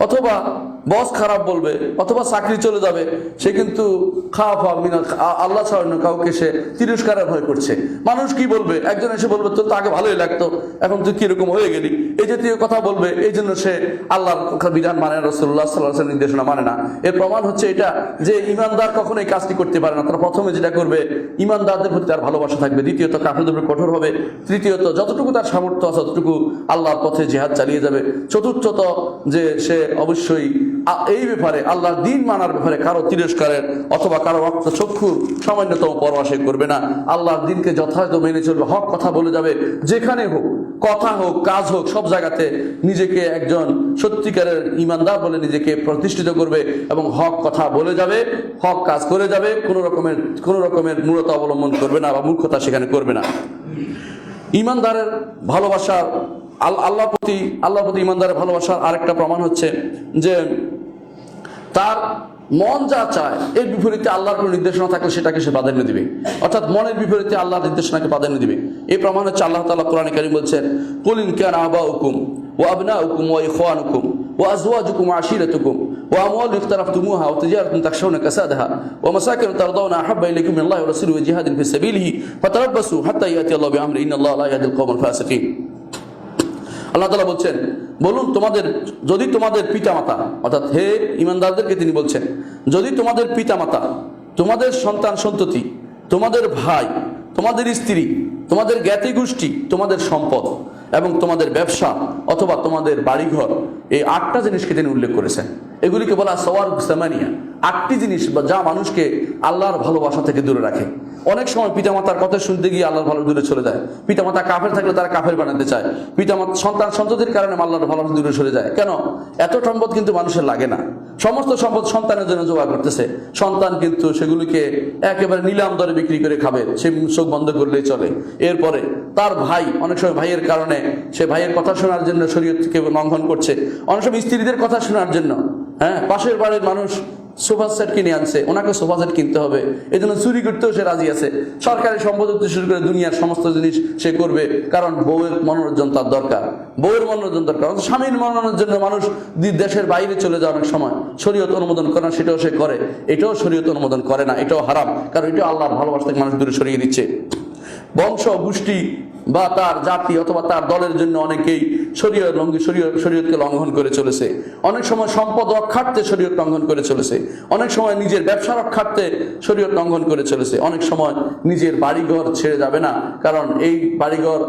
অথবা বস খারাপ বলবে, অথবা চাকরি চলে যাবে, সে কিন্তু আল্লাহ ছাড়া কাউকে সে তিরস্কারের ভয় করছে। মানুষ কি বলবে? একজন এসে বলবে তোর তো আগে ভালোই লাগতো, এখন তুই কিরকম হয়ে গেলি, এই জাতীয় কথা বলবে। এই জন্য সে আল্লাহর বিধান মানে, রাসূলুল্লাহ সাল্লাল্লাহু আলাইহি ওয়াসাল্লাম নির্দেশনা মানে না। এর প্রমাণ হচ্ছে এটা যে ঈমানদার কখনো এই কাজটি করতে পারে না। তারা প্রথমে যেটা করবে, ঈমানদারদের প্রতি তার ভালোবাসা থাকবে, দ্বিতীয়ত কাফেরদের উপর কঠোর হবে, তৃতীয়ত যতটুকু তার সামর্থ্য আছে ততটুকু আল্লাহর পথে জিহাদ চালিয়ে যাবে, চতুর্থত যে সে অবশ্যই এই ব্যাপারে আল্লাহর দিন মানার ব্যাপারে কারো তিরস্কারের অথবা কারো রক্তচক্ষু সামান্যতম পরোয়া সে করবে না। আল্লাহর দিনকে যথাযথ মেনে চলবে, হক কথা বলে যাবে, যেখানে হোক, কথা হোক, কাজ হোক, সব জায়গাতে নিজেকে একজন সত্যিকারের ইমানদার বলে নিজেকে প্রতিষ্ঠিত করবে এবং হক কথা বলে যাবে, হক কাজ করে যাবে, কোনো রকমের মূঢ়তা অবলম্বন করবে না বা মূর্খতা সেখানে করবে না। ইমানদারের ভালোবাসা, আল্লাহর প্রতি ইমানদারের ভালোবাসার আরেকটা প্রমাণ হচ্ছে যে তার মন যা চায় এর বিপরীতে আল্লাহর কোনো নির্দেশনা থাকলে সেটাকে সে প্রাধান্য দিবে, অর্থাৎ মনের বিপরীতে আল্লাহর নির্দেশনাকে প্রাধান্য দিবে। এই প্রমাণ হচ্ছে আল্লাহ তাআলা কোরআনে কারীম বলছেন, কুল ইন কানা আবাউকুম ওয়া আবনাউকুম ওয়া ইখওয়ানুকুম ওয়া আজওয়াজুকুম ওয়া আশীরাতুকুম ওয়া আমওয়ালুন ইখতারাফতুমুহা ওয়া তিজারাতুন তাখশাউনা কাসাদাহা ওয়া মাসাকিন তারদাউনা আহাব্বা ইলাইকুম মিনাল্লাহি ওয়া রাসূলিহি ওয়া জিহাদিন ফি সাবিলিহি ফাতারাব্বাসু হাত্তা ইয়াতি আল্লাহু বিআমরিহি ইন্নাল্লাহা লা ইয়াহদিল কওমাল ফাসিকিন। আল্লাহ তাআলা বলছেন, বলুন যদি তোমাদের পিতামাতা, অর্থাৎ হে ঈমানদারদেরকে তিনি বলছেন, যদি তোমাদের পিতামাতা, তোমাদের সন্তান সন্ততি, তোমাদের ভাই, তোমাদের স্ত্রী, তোমাদের জ্ঞাতি গোষ্ঠী, তোমাদের সম্পদ এবং তোমাদের ব্যবসা অথবা তোমাদের বাড়িঘর, এই 8টা জিনিসকে তিনি উল্লেখ করেছেন। এগুলিকে বলা সওয়ার সামানিয়া, 8টি জিনিস যা মানুষকে আল্লাহর ভালোবাসা থেকে দূরে রাখে। অনেক সময় পিতামাতার কথা শুনতে গিয়ে আল্লাহর ভালো দূরে চলে যায়। পিতামাতা কাফের থাকলে তারা কাফের বানাতে চায়। পিতামাতা সন্তান সন্ততির কারণে আল্লাহর ভালো দূরে সরে যায়। কেন? এত সম্পদ কিন্তু মানুষের লাগে না, সমস্ত সম্পদ সন্তানের জন্য জোগাড় করতেছে। সন্তান কিন্তু সেগুলিকে একেবারে নিলাম দরে বিক্রি করে খাবে, সে চোখ বন্ধ করলেই চলে। এরপরে তার ভাই, অনেক সময় ভাইয়ের কারণে সে ভাইয়ের কথা শোনার জন্য শরীয়তকে লঙ্ঘন করছে, অনেক সময় স্ত্রীদের কথা শোনার জন্য, পাশের বাড়ির মানুষ সোফা সেট কিনে আনছে, ওনাকে সোফা সেট কিনতে হবে, এই জন্য চুরি করতেও সে রাজি আছে। সরকারি সম্পদ হতে শুরু করে দুনিয়ার সমস্ত জিনিস সে করবে, কারণ বউয়ের মনোরঞ্জন তার দরকার, বউয়ের মনোরঞ্জন দরকার। স্বামীর মনোরঞ্জনের জন্য মানুষ দেশের বাইরে চলে যায়, অনেক সময় শরীয়ত অনুমোদন করে না, সেটাও সে করে। এটাও শরীয়ত অনুমোদন করে না, এটাও হারাম, কারণ এটাও আল্লাহর ভালোবাসা থেকে মানুষ দূরে সরিয়ে দিচ্ছে। বংশ গোষ্ঠী বা তার জাতি অথবা তার দলের জন্য অনেকেই শরীয়তকে লঙ্ঘন করে চলেছে। অনেক সময় সম্পদ রক্ষার্থে শরীয়ত লঙ্ঘন করে চলেছে, অনেক সময় নিজের ব্যবসা রক্ষার্থে শরীয়ত লঙ্ঘন করে চলেছে, অনেক সময় নিজের বাড়িঘর ছেড়ে যাবে না, কারণ এই বাড়িঘর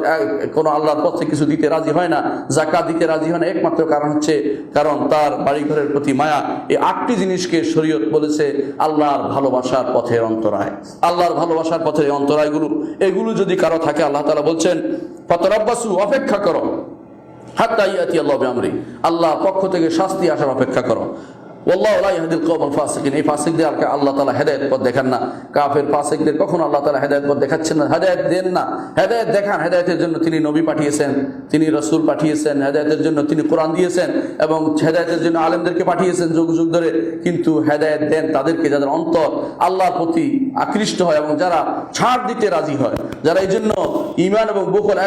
কোনো আল্লাহর পথে কিছু দিতে রাজি হয় না, যাকাত দিতে রাজি হয় না, একমাত্র কারণ হচ্ছে কারণ তার বাড়িঘরের প্রতি মায়া। এই 8টি জিনিসকে শরীয়ত বলেছে আল্লাহর ভালোবাসার পথের অন্তরায়। আল্লাহর ভালোবাসার পথের অন্তরায়গুলো, এগুলো যদি কারো থাকে, আল্লাহ তাআলা বলছেন ফাতারাব্বাসু, অপেক্ষা করো, হাত্তা ইয়াতি আল্লাহু বিআমরি, আল্লাহর পক্ষ থেকে শাস্তি আসার অপেক্ষা করো। ওয়াল্লাহু লা ইয়াহদিল কওমাল ফাসিকিন, এই ফাসিকদেরকে আল্লাহ তাআলা হেদায়েত পথ দেখান না। কাফের ফাসিকদের কখনো আল্লাহ তাআলা হেদায়েত পথ দেখাচ্ছেন না, হেদায়েত দেন না। হেদায়েত দেখান, হেদায়েতের জন্য তিনি নবী পাঠিয়েছেন, তিনি রাসূল পাঠিয়েছেন, হেদায়েতের জন্য তিনি কোরআন দিয়েছেন এবং হেদায়েতের জন্য আলেমদেরকে পাঠিয়েছেন যুগ যুগ ধরে। কিন্তু হেদায়েত দেন তাদেরকে যাদের অন্তর আল্লাহর প্রতি আকৃষ্ট হয় এবং যারা ছাড় দিতে রাজি হয়, যারা এই জন্য ঈমান এবং বুখল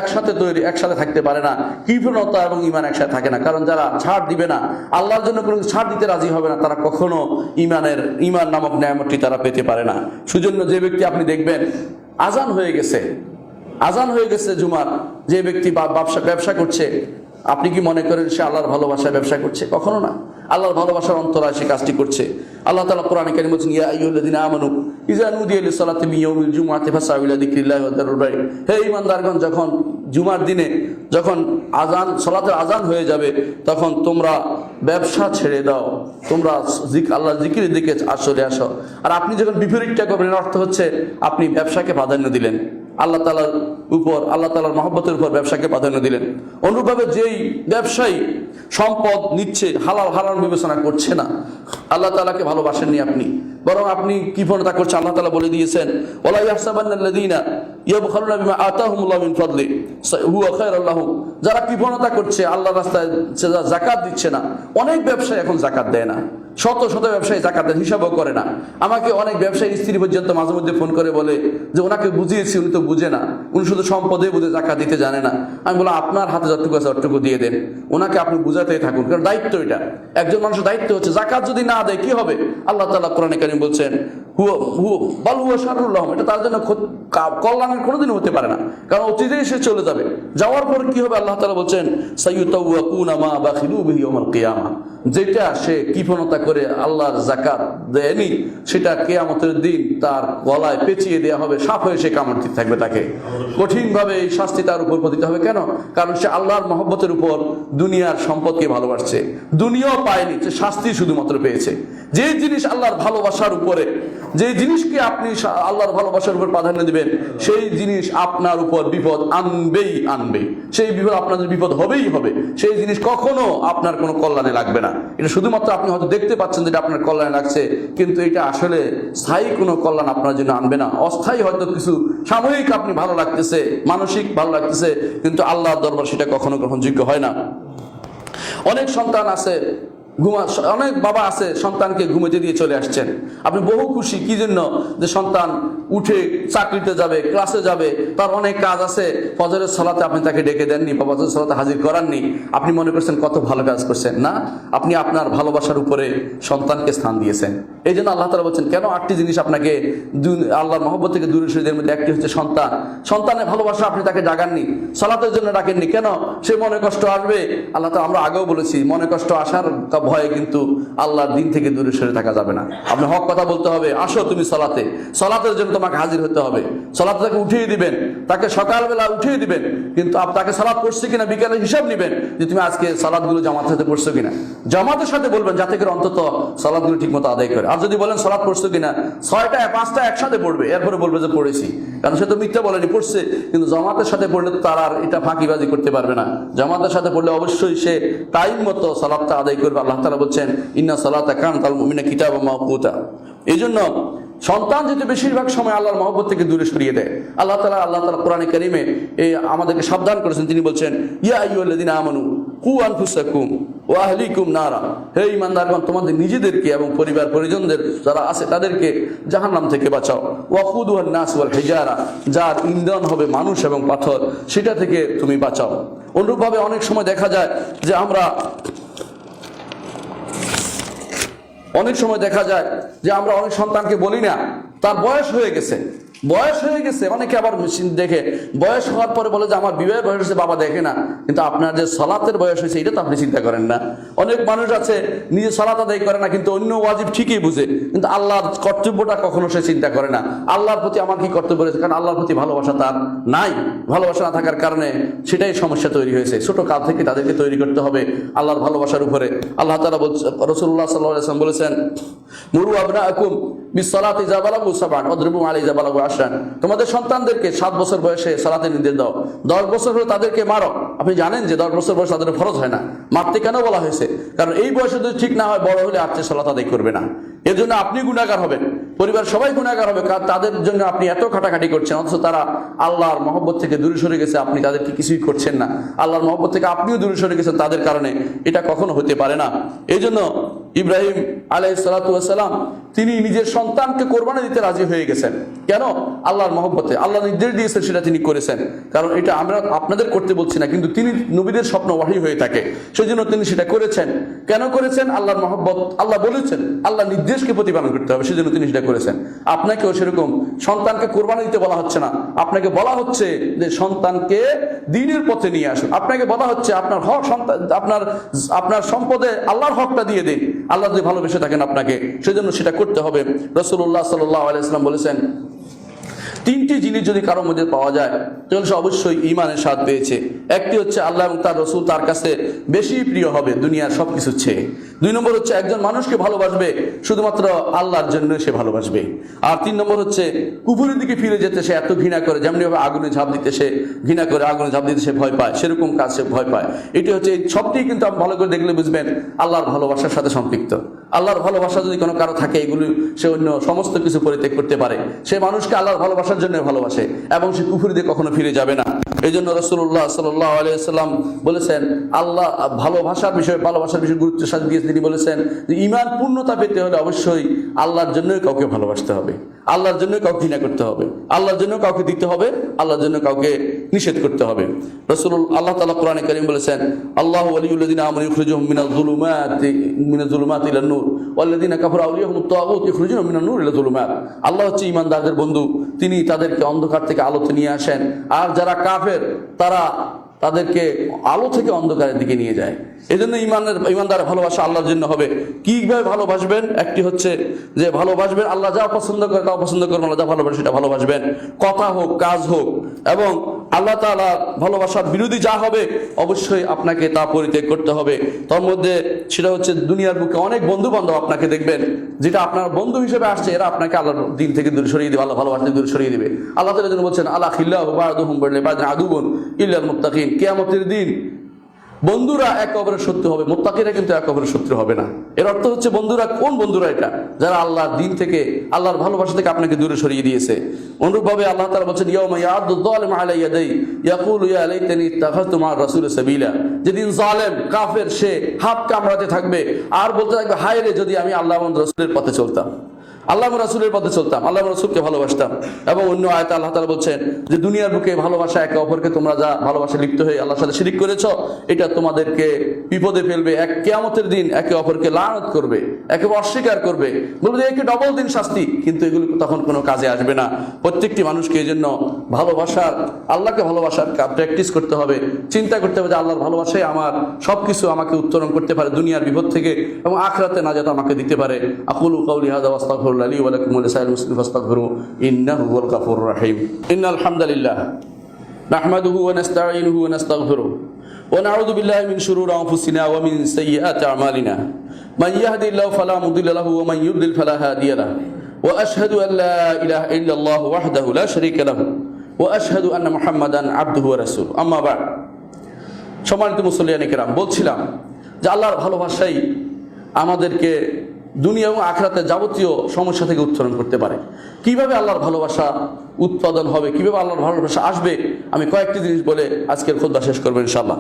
একসাথে থাকতে পারে না, কৃপণতা এবং ঈমান একসাথে থাকে না। কারণ যারা ছাড় দিবে না, আল্লাহর জন্য কোনো ছাড় দিতে রাজি হবে না, তারা কখনো ঈমান নামক নেয়ামতটি তারা পেতে পারে না। সেজন্য যে ব্যক্তি আপনি দেখবেন আজান হয়ে গেছে জুমার, যে ব্যক্তি ব্যবসা করছে, আপনি কি মনে করেন সে আল্লাহর ভালোবাসায় ব্যবসা করছে? কখনো না। আল্লাহর ভালোবাসার অন্তরায় সে কাজটি করছে। আল্লাহ তাআলা কোরআনে কারীমে বলেছেন, ইয়া আইয়ুহাল্লাযীনা আমানু ইযা নুদিয়া লিস-সালাতি মিন ইয়াউমিল জুমআতি ফাসআউ ইলা যিকরিল্লাহি ওয়া যারুল বাই'। হে ঈমানদারগণ, যখন জুমার দিনে যখন সালাতের আজান হয়ে যাবে, তখন তোমরা ব্যবসা ছেড়ে দাও, তোমরা আল্লাহর জিকিরের দিকে চলে আসো। আর আপনি যখন বিপরীতটা করবেন, এর অর্থ হচ্ছে আপনি ব্যবসাকে প্রাধান্য দিলেন, আল্লাহ তাআলার মহব্বতের উপর ব্যবসাকে প্রাধান্য দিলেন। অনুরূপভাবে যেই ব্যবসায়ী সম্পদ নিচ্ছে, হারাম বিবেচনা করছে না, আল্লাহ তাআলাকে ভালোবাসেননি আপনি, বরং আপনি কৃপণতা করছে। আল্লাহ তাআলা বলে দিয়েছেন, ওয়ালা ইয়াহসাবান্নাল্লাযীনা ইয়াবখালুনা বিমা আতাহুমুল্লাহু মিন ফাদলি হুয়া খায়রুল লাহুম। যারা কৃপণতা করছে, আল্লাহর রাস্তায় যাকাত দিচ্ছে না। অনেক ব্যবসায়ী এখন যাকাত দেয় না, শত ব্যবসায়ী যাকাতের হিসাবও করে না। আমাকে অনেক ব্যবসায়ী স্ত্রী পর্যন্ত মাঝে মধ্যে ফোন করে বলে যে ওনাকে বুঝিয়েছি, উনি তো বুঝে না, উনি শুধু সম্পদে বুঝে যাকাত দিতে জানে না। আমি বললাম, আপনার হাতে যতটুকু আছে ততটুকু দিয়ে দেন, ওনাকে আপনি বুঝাতেই থাকুন, কারণ দায়িত্ব এটা। একজন মানুষের দায়িত্ব হচ্ছে যাকাত যদি না দেয় কি হবে? আল্লাহ তাআলা কোরআনে কারীম বলছেন, এটা তার জন্য কল্যাণের কোনোদিন হতে পারে না, কারণ অতীতেই সে চলে যাবে। যাওয়ার পর কি হবে? আল্লাহ তাআলা বলছেন সাইয়ুতাওয়াকুনা মা বাখিলু বিহি ইয়াওমাল কিয়ামা, যেটা সে কৃপণতা করে আল্লাহর যাকাত দেয়নি সেটা কিয়ামতের দিন তার গলায় পেঁচিয়ে দেওয়া হবে, সাপ হয়ে সে কামড় দিতে থাকবে, তাকে কঠিনভাবে এই শাস্তি তার উপর পতিত হবে। কেন? কারণ সে আল্লাহর মহব্বতের উপর দুনিয়ার সম্পদকে ভালোবাসছে, দুনিয়াও পায়নি, সে শাস্তি শুধুমাত্র পেয়েছে। যে জিনিস আল্লাহর ভালোবাসার উপরে, যে জিনিসকে আপনি আল্লাহর ভালোবাসার উপর প্রাধান্য দিবেন, সেই জিনিস আপনার উপর বিপদ আনবেই আনবে, সেই বিপদ আপনাদের বিপদ হবেই হবে। সেই জিনিস কখনো আপনার কোনো কল্যাণে লাগবে না। এটা শুধুমাত্র আপনি হয়তো দেখতে পাচ্ছেন যেটা আপনার কল্যাণে লাগছে, কিন্তু এটা আসলে স্থায়ী কোনো কল্যাণ আপনার জন্য আনবে না। অস্থায়ী হয়তো কিছু সাময়িক আপনি ভালো লাগতেছে, মানসিক ভালো লাগতেছে, কিন্তু আল্লাহর দরবার সেটা কখনো গ্রহণযোগ্য হয় না। অনেক সন্তান আছে, অনেক বাবা আছে সন্তানকে ঘুমাতে দিয়ে চলে আসছেন, আপনি বহু খুশি। কি জন্য? যে সন্তান উঠে চাকরিতে যাবে, ক্লাসে যাবে, তার অনেক কাজ আছে। ফজরের সালাতে আপনি তাকে ডেকে দেননি বা ফজরের সালাতে হাজির করাননি, আপনি মনে করছেন কত ভালো কাজ করছেন। না, আপনি আপনার ভালোবাসার উপরে সন্তানকে স্থান দিয়েছেন। এই জন্য আল্লাহ তাআলা বলছেন কেন 8টি জিনিস আপনাকে আল্লাহর মহব্বত থেকে দূরে সরিয়ে দেওয়ার মধ্যে একটি হচ্ছে সন্তান। সন্তানের ভালোবাসা আপনি তাকে জাগাননি, সালাতের জন্য ডাকেননি। কেন? সে মনে কষ্ট আসবে। আল্লাহ তাআলা, আমরা আগেও বলেছি, মনে কষ্ট আসার ভয়ে কিন্তু আল্লাহর দিন থেকে দূরে সরে থাকা যাবে না। আপনি হক কথা বলতে হবে, আসো তুমি সালাতে, সালাতের জন্য তোমাকে হাজির হতে হবে। সালাতে তাকে উঠিয়ে দিবেন, তাকে সকালবেলা উঠিয়ে দিবেন, কিন্তু তাকে সালাত পড়ছে কিনা বিকালে হিসাব নিবেন যে তুমি আজকে সালাতগুলো জামাতের সাথে পড়ছো কিনা। জামাতের সাথে বলবেন যাতে করে অন্তত সালাতগুলো ঠিক মতো আদায় করে। আর যদি বলেন সালাত পড়ছো কিনা, 6টা 5টা একসাথে পড়বে, এরপরে বলবে যে পড়েছি, কারণ সে তো মিথ্যা বলেনি, পড়ছে। কিন্তু জামাতের সাথে পড়লে তার আর এটা ফাঁকিবাজি করতে পারবে না। জামাতের সাথে পড়লে অবশ্যই সে টাইম মতো সালাতটা আদায় করবে। আল্লাহ তাআলা বলছেন ইন্না সালাতা কানাত আলাল মুমিনিনা কিতাবাম মাওকুতা। এই জন্য সন্তান যেটা বেশিরভাগ সময় আল্লাহর মহব্বত থেকে দূরে সরিয়ে দেয়। আল্লাহ তাআলা কোরআনে কারীমে আমাদেরকে সাবধান করেছেন। তিনি বলছেন ইয়া আইয়ুহাল্লাযীনা আমানু কু আনফুসাকুম ওয়া আহলিকুম নারা, হে ঈমানদারগণ, তোমাদের নিজেদেরকে এবং পরিবার পরিজনদের যারা আছে তাদেরকে জাহান্নাম থেকে বাঁচাও। ওয়াকুদুহান নাস ওয়াল হিজারা, যার ইন্ধন হবে মানুষ এবং পাথর, সেটা থেকে তুমি বাঁচাও। অনুরূপভাবে অনেক সময় দেখা যায় যে আমরা অনেক সন্তানকে বলি না, তার বয়স হয়ে গেছে, অনেকে আবার দেখে বয়স হওয়ার পরে বলে যে আমার বিবাহের বয়স হয়েছে, বাবা দেখে না। কিন্তু আপনার যে সালাতের বয়স হয়েছে এটা তো আপনি চিন্তা করেন না। অনেক মানুষ আছে নিজে সালাত আদায় করে না, কিন্তু অন্য ওয়াজিব ঠিকই বুঝে, কিন্তু আল্লাহর কর্তব্যটা কখনো সে চিন্তা করে না। আল্লাহর প্রতি আমার কি কর্তব্য রয়েছে, কারণ আল্লাহর প্রতি ভালোবাসা তার নাই। ভালোবাসা না থাকার কারণে সেটাই সমস্যা তৈরি হয়েছে। ছোট কাল থেকে তাদেরকে তৈরি করতে হবে আল্লাহর ভালোবাসার উপরে। আল্লাহ তাআলা রাসূলুল্লাহ সাল্লাল্লাহু আলাইহি ওয়াসাল্লাম বলেছেন মুরু আবনাআকুম বিসসালাতি ইযা বালাগু সাবআন ওয়াদরিবু আলাইহি ইযা বালাগু আশরান, তোমাদের সন্তানদেরকে 7 বছর বয়সে সালাতের নির্দেশ দাও, 10 বছর হলে তাদেরকে মারো। আপনি জানেন যে 10 বছর বয়স তাদের ফরজ হয় না। মারতে কেন বলা হয়েছে? কারণ এই বয়সে যদি ঠিক না হয়, বড় হলে আর সালাত আদায় করবে না। এর জন্য আপনি গুনাহগার হবেন, পরিবার সবাই গুনাহগার হবে, কারণ তাদের জন্য আপনি এত খাটাখাটি করছেন, অথচ তারা আল্লাহর মহব্বত থেকে দূরে সরে গেছে, আপনি তাদেরকে কিছুই করছেন না। আল্লাহর মহব্বত থেকে আপনিও দূরে সরে গেছেন তাদের কারণে, এটা কখনো হতে পারে না। এই জন্য ইব্রাহিম আলাইহিস সালাতু ওয়াস সালাম তিনি নিজের সন্তানকে কোরবানি দিতে রাজি হয়ে গেছেন। কেন? আল্লাহর মহব্বতে, আল্লাহ নির্দেশ দিয়েছেন সেটা তিনি করেছেন। কারণ এটা আমরা আপনাদের করতে বলছি না, কিন্তু তিনি নবীদের স্বপ্ন ওহী হয়ে থাকে, সেজন্য তিনি সেটা করেছেন। কেন করেছেন? আল্লাহর মহব্বত, আল্লাহ বলেছেন, আল্লাহ নির্দেশকে প্রতিপালন করতে হবে, সেজন্য তিনি সেটা করেছেন। আপনাকেও সেরকম সন্তানকে কোরবানি দিতে বলা হচ্ছে না, আপনাকে বলা হচ্ছে যে সন্তানকে দ্বীনের পথে নিয়ে আসুন। আপনাকে বলা হচ্ছে আপনার হক সন্তান, আপনার সম্পদে আল্লাহর হকটা দিয়ে দিন। আল্লাহ যদি ভালোবেসে থাকেন আপনাকে, সেজন্য সেটা করতে হবে। রাসূলুল্লাহ সাল্লাল্লাহু আলাইহি ওয়াসাল্লাম বলেছেন 3টি জিনিস যদি কারোর মধ্যে পাওয়া যায় তাহলে সে অবশ্যই ঈমানের স্বাদ পেয়েছে। একটি হচ্ছে আল্লাহ এবং তার রাসূল তার কাছে বেশি প্রিয় হবে দুনিয়ার সবকিছুর চেয়ে। 2 নম্বর হচ্ছে একজন মানুষকে ভালোবাসবে শুধুমাত্র আল্লাহর জন্য, সে ভালোবাসবে। আর 3 নম্বর হচ্ছে কুফরের দিকে ফিরে যেতে সে এত ঘৃণা করে, যেমনিভাবে আগুনে ঝাঁপ দিতে সে ঘৃণা করে, আগুনে ঝাঁপ দিতে সে ভয় পায়, সেরকম কাজ সে ভয় পায়। এটি হচ্ছে, এই সবটি কিন্তু আপনি ভালো করে দেখলে বুঝবেন আল্লাহর ভালোবাসার সাথে সম্পৃক্ত। আল্লাহর ভালোবাসা যদি কোনো কারো থাকে, এগুলি সে অন্য সমস্ত কিছু পরিত্যাগ করতে পারে। সে মানুষকে আল্লাহর ভালোবাসার জন্য ভালোবাসে এবং সে কুফর দিয়ে কখনো ফিরে যাবে না। এই জন্য রাসূলুল্লাহ সাল্লাল্লাহু আলাইহি ওয়াসাল্লাম বলেছেন, আল্লাহ ভালোবাসার বিষয়ে গুরুত্ব সাথে দিয়ে তিনি বলেছেন যে ঈমান পূর্ণতা পেতে হলে অবশ্যই আল্লাহর জন্যই কাউকে ভালোবাসতে হবে। আল্লাহর জন্য কাউকে ঘৃণা করতে হবে, আল্লাহর জন্য কাউকে দিতে হবে, আল্লাহর জন্য কাউকে নিষেধ করতে হবে। আল্লাহ তাআলা কোরআনে কারীম বলেছেন, আল্লাহু ওয়ালিয়ুল্লাযিনা আমানু ইখরিজুহুম মিনাজ-জুলুমাতি ইলান-নূর ওয়াল্লাযিনা কাফারু আউলিয়াহুমুত তাগুত ইখরিজুহুম মিনান-নূর ইলা-যুলুমাত। আল্লাহ হচ্ছে ঈমানদারদের বন্ধু, তিনি তাদেরকে অন্ধকার থেকে আলোতে নিয়ে আসেন, আর যারা কাফের তারা তাদেরকে আলো থেকে অন্ধকারের দিকে নিয়ে যায়। এই জন্য ঈমানদার ভালোবাসা আল্লাহর জন্য হবে। কিভাবে ভালোবাসবেন? একটি হচ্ছে যে ভালোবাসবেন, আল্লাহ যা পছন্দ করে তাও পছন্দ করবেন, আল্লাহ যা ভালোবাসে সেটা ভালোবাসবেন, কথা হোক কাজ হোক। এবং আল্লাহ তাআলা ভালোবাসার বিরোধী যা হবে অবশ্যই আপনাকে তা পরিত্যাগ করতে হবে। তার মধ্যে সেটা হচ্ছে দুনিয়ার বুকে অনেক বন্ধু বান্ধব আপনাকে দেখবেন, যেটা আপনার বন্ধু হিসেবে আসছে, এরা আপনাকে আল্লাহর দিন থেকে দূরে সরিয়ে দিবে, আল্লাহ ভালোবাসা থেকে দূরে সরিয়ে দিবে। আল্লাহ তাআলা যেন বলছেন, আলা খিল্লাহু বা'দুহুম লিবা'দিন আদুবুন ইল্লাল মুত্তাকিন। কিয়ামতের দিন বন্ধুরা একে অপরের শত্রু হবে, মুত্তাকিরা কিন্তু একে অপরের শত্রু হবে না। এর অর্থ হচ্ছে বন্ধুরা কোন বন্ধুরা? এটা যারা আল্লাহর দিন থেকে, আল্লাহর ভালোবাসা থেকে আপনাকে দূরে সরিয়ে দিয়েছে। অনুরূপভাবে আল্লাহ তাআলা বলেন, ইয়াউমা ইয়া'আদ্দু যালিমু আলা ইয়াদাই ইয়াকুলু ইয়া লাইতানি ইত্তাখাযতু মা'আর রাসূলি সাবিলা। যেদিন জালেম কাফের সে হাত কামড়াতে থাকবে আর বলতে থাকবে, হায় রে যদি আমি আল্লাহ এবং রাসূলের পথে চলতাম, আল্লাহ রাসূলের পথে চলতাম, আল্লাহ রাসূলকে ভালোবাসতাম। এবং অন্য আয়াতে আল্লাহ তাআলা বলছেন যে দুনিয়ার বুকে ভালোবাসা, একে অপরকে তোমরা যা ভালোবাসা লিপ্ত হয়ে আল্লাহর সাথে শিরক করেছো, এটা তোমাদেরকে বিপদে ফেলবে। কিয়ামতের দিন একে অপরকে লানত করবে, একে অস্বীকার করবে, বলবে যে একে ডবল দিন শাস্তি, কিন্তু এগুলো তখন কোনো কাজে আসবে না। প্রত্যেকটি মানুষকে এই জন্য ভালোবাসার, আল্লাহকে ভালোবাসার প্র্যাকটিস করতে হবে, চিন্তা করতে হবে যে আল্লাহর ভালোবাসায় আমার সবকিছু আমাকে উত্তরণ করতে পারে দুনিয়ার বিপদ থেকে, এবং আখিরাতে নাজাত আমাকে দিতে পারে। আকুলু কাউলি হাযা ওয়াস্তাগফিরুল্লাহ লি ওয়া লাকুম ওয়া লিসাইরিল মুসলিমিন ফাস্তাগফিরু ইন্নাহু হুয়াল গাফুরুর রাহিম। ইন্নাল হামদালিল্লাহ নাহমাদুহু ওয়া নাস্তাঈনুহু ওয়া নাস্তাগফিরুহু ওয়া নাউযু বিল্লাহি মিন শুরুরি আনফুসিনা ওয়া মিন সাইয়্যাতি আমালিনা। মান ইয়াহদিহিল্লাহু ফালা মুদিল্লা লাহু ওয়া মান ইউদ্লিল ফালা হাদিয়া লাহু। ওয়া আশহাদু আন লা ইলাহা ইল্লাল্লাহু ওয়াহদাহু লা শারীকা লাহু ওয়া আশহাদু আন্না মুহাম্মাদান আবদুহু ওয়া রাসূলুহু। আম্মা বা'দ। সম্মানিত মুসল্লিয়ানে কেরাম, বলছিলাম যে আল্লাহর ভালোবাসাই আমাদেরকে দুনিয়া এবং আখিরাতে যাবতীয় সমস্যা থেকে উত্তরণ করতে পারে। কিভাবে আল্লাহর ভালোবাসা উৎপাদন হবে, কিভাবে আল্লাহর ভালোবাসা আসবে, আমি কয়েকটি জিনিস বলে আজকের খুতবা শেষ করবো ইনশাআল্লাহ।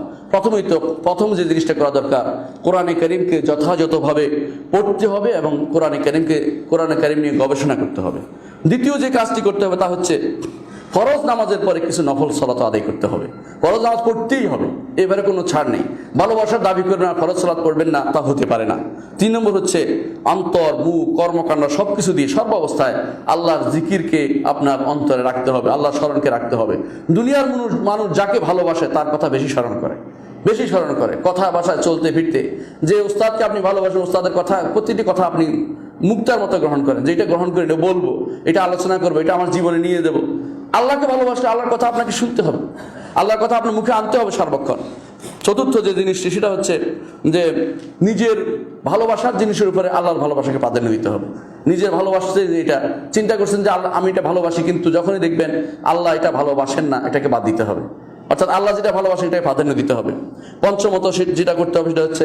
প্রথম যে জিনিসটা করা দরকার, কোরআনে কারীমকে যথাযথভাবে পড়তে হবে এবং কোরআনে কারীম নিয়ে গবেষণা করতে হবে। দ্বিতীয় যে কাজটি করতে হবে তা হচ্ছে ফরজ নামাজের পরে কিছু নফল সালাত আদায় করতে হবে। ফরজ নামাজ পড়তেই হবে, এবারে কোনো ছাড় নেই। ভালোবাসার দাবি করবেন না, ফরজ সালাত পড়বেন না, তা হতে পারে না। 3 নম্বর হচ্ছে অন্তর, মুখ, কর্মকাণ্ড সবকিছু দিয়ে সর্বাবস্থায় আল্লাহর জিকিরকে আপনার অন্তরে রাখতে হবে, আল্লাহর স্মরণকে রাখতে হবে। দুনিয়ার মানুষ যাকে ভালোবাসে তার কথা বেশি স্মরণ করে, কথা ভাষায় চলতে ফিরতে। যে উস্তাদকে আপনি ভালোবাসেন, উস্তাদের কথা, প্রতিটি কথা আপনি মুক্তার মতো গ্রহণ করেন, যে এটা গ্রহণ করে এটা বলবো, এটা আলোচনা করবো, এটা আমার জীবনে নিয়ে দেবো। আল্লাহকে ভালোবাসলে আল্লাহর কথা আপনাকে শুনতে হবে, আল্লাহর কথা আপনার মুখে আনতে হবে সর্বক্ষণ। চতুর্থ যে জিনিসটি সেটা হচ্ছে যে নিজের ভালোবাসার জিনিসের উপরে আল্লাহর ভালোবাসাকে প্রাধান্য দিতে হবে। নিজের ভালোবাসতে এটা চিন্তা করছেন যে আল্লাহ আমি এটা ভালোবাসি, কিন্তু যখনই দেখবেন আল্লাহ এটা ভালোবাসেন না, এটাকে বাদ দিতে হবে। অর্থাৎ আল্লাহ যেটা ভালোবাসে এটাকে প্রাধান্য দিতে হবে। পঞ্চমত যেটা করতে হবে সেটা হচ্ছে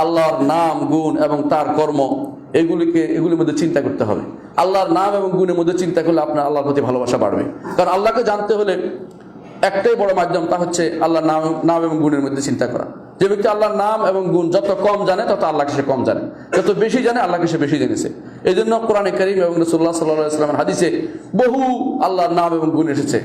আল্লাহর নাম, গুণ এবং তার কর্ম, এগুলির মধ্যে চিন্তা করতে হবে। আল্লাহর নাম এবং গুণের মধ্যে চিন্তা করলে আপনার আল্লাহর প্রতি ভালোবাসা বাড়বে। কারণ আল্লাহকে জানতে হলে একটাই বড় মাধ্যম, তা হচ্ছে আল্লাহর নাম এবং গুণের মধ্যে চিন্তা করা। যে ব্যক্তি আল্লাহর নাম এবং গুণ যত কম জানে তত আল্লাহকে সে কম জানে, যত বেশি জানে আল্লাহকে সে বেশি জেনেছে। এই জন্য কোরআনে কারীম এবং রাসূলুল্লাহ সাল্লাল্লাহু আলাইহি ওয়াসাল্লামের হাদিসে বহু আল্লাহর নাম এবং গুণ এসেছে।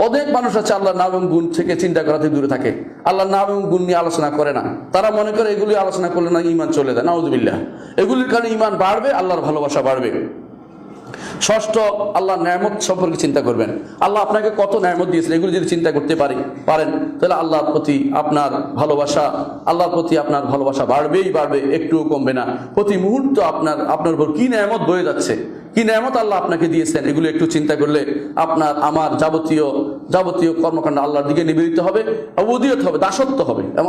অনেক মানুষ আছে আল্লাহর নাম এবং গুণ থেকে চিন্তা করা থেকে দূরে থাকে, আল্লাহর নাম এবং গুণ নিয়ে আলোচনা করে না। তারা মনে করে এগুলি আলোচনা করলে না ঈমান চলে যায়, নাউযুবিল্লাহ। এগুলির কারণে ঈমান বাড়বে, আল্লাহর ভালোবাসা বাড়বে। ষষ্ঠ, আল্লাহর নেয়ামত সম্পর্কে চিন্তা করবেন। আল্লাহ আপনাকে কত নেয়ামত দিয়েছেন, এগুলো যদি চিন্তা করতে পারেন তাহলে আল্লাহর প্রতি আপনার ভালোবাসা বাড়বেই বাড়বে, একটুও কমবে না। প্রতি মুহূর্ত আপনার উপর কি নেয়ামত বয়ে যাচ্ছে, কি নেয়ামত আল্লাহ আপনাকে দিয়েছেন, এগুলো একটু চিন্তা করলে আমার যাবতীয় কর্মকাণ্ড আল্লাহর দিকে নিবেদিত হবে, উবুদিয়ত হবে, দাসত্ব হবে, এবং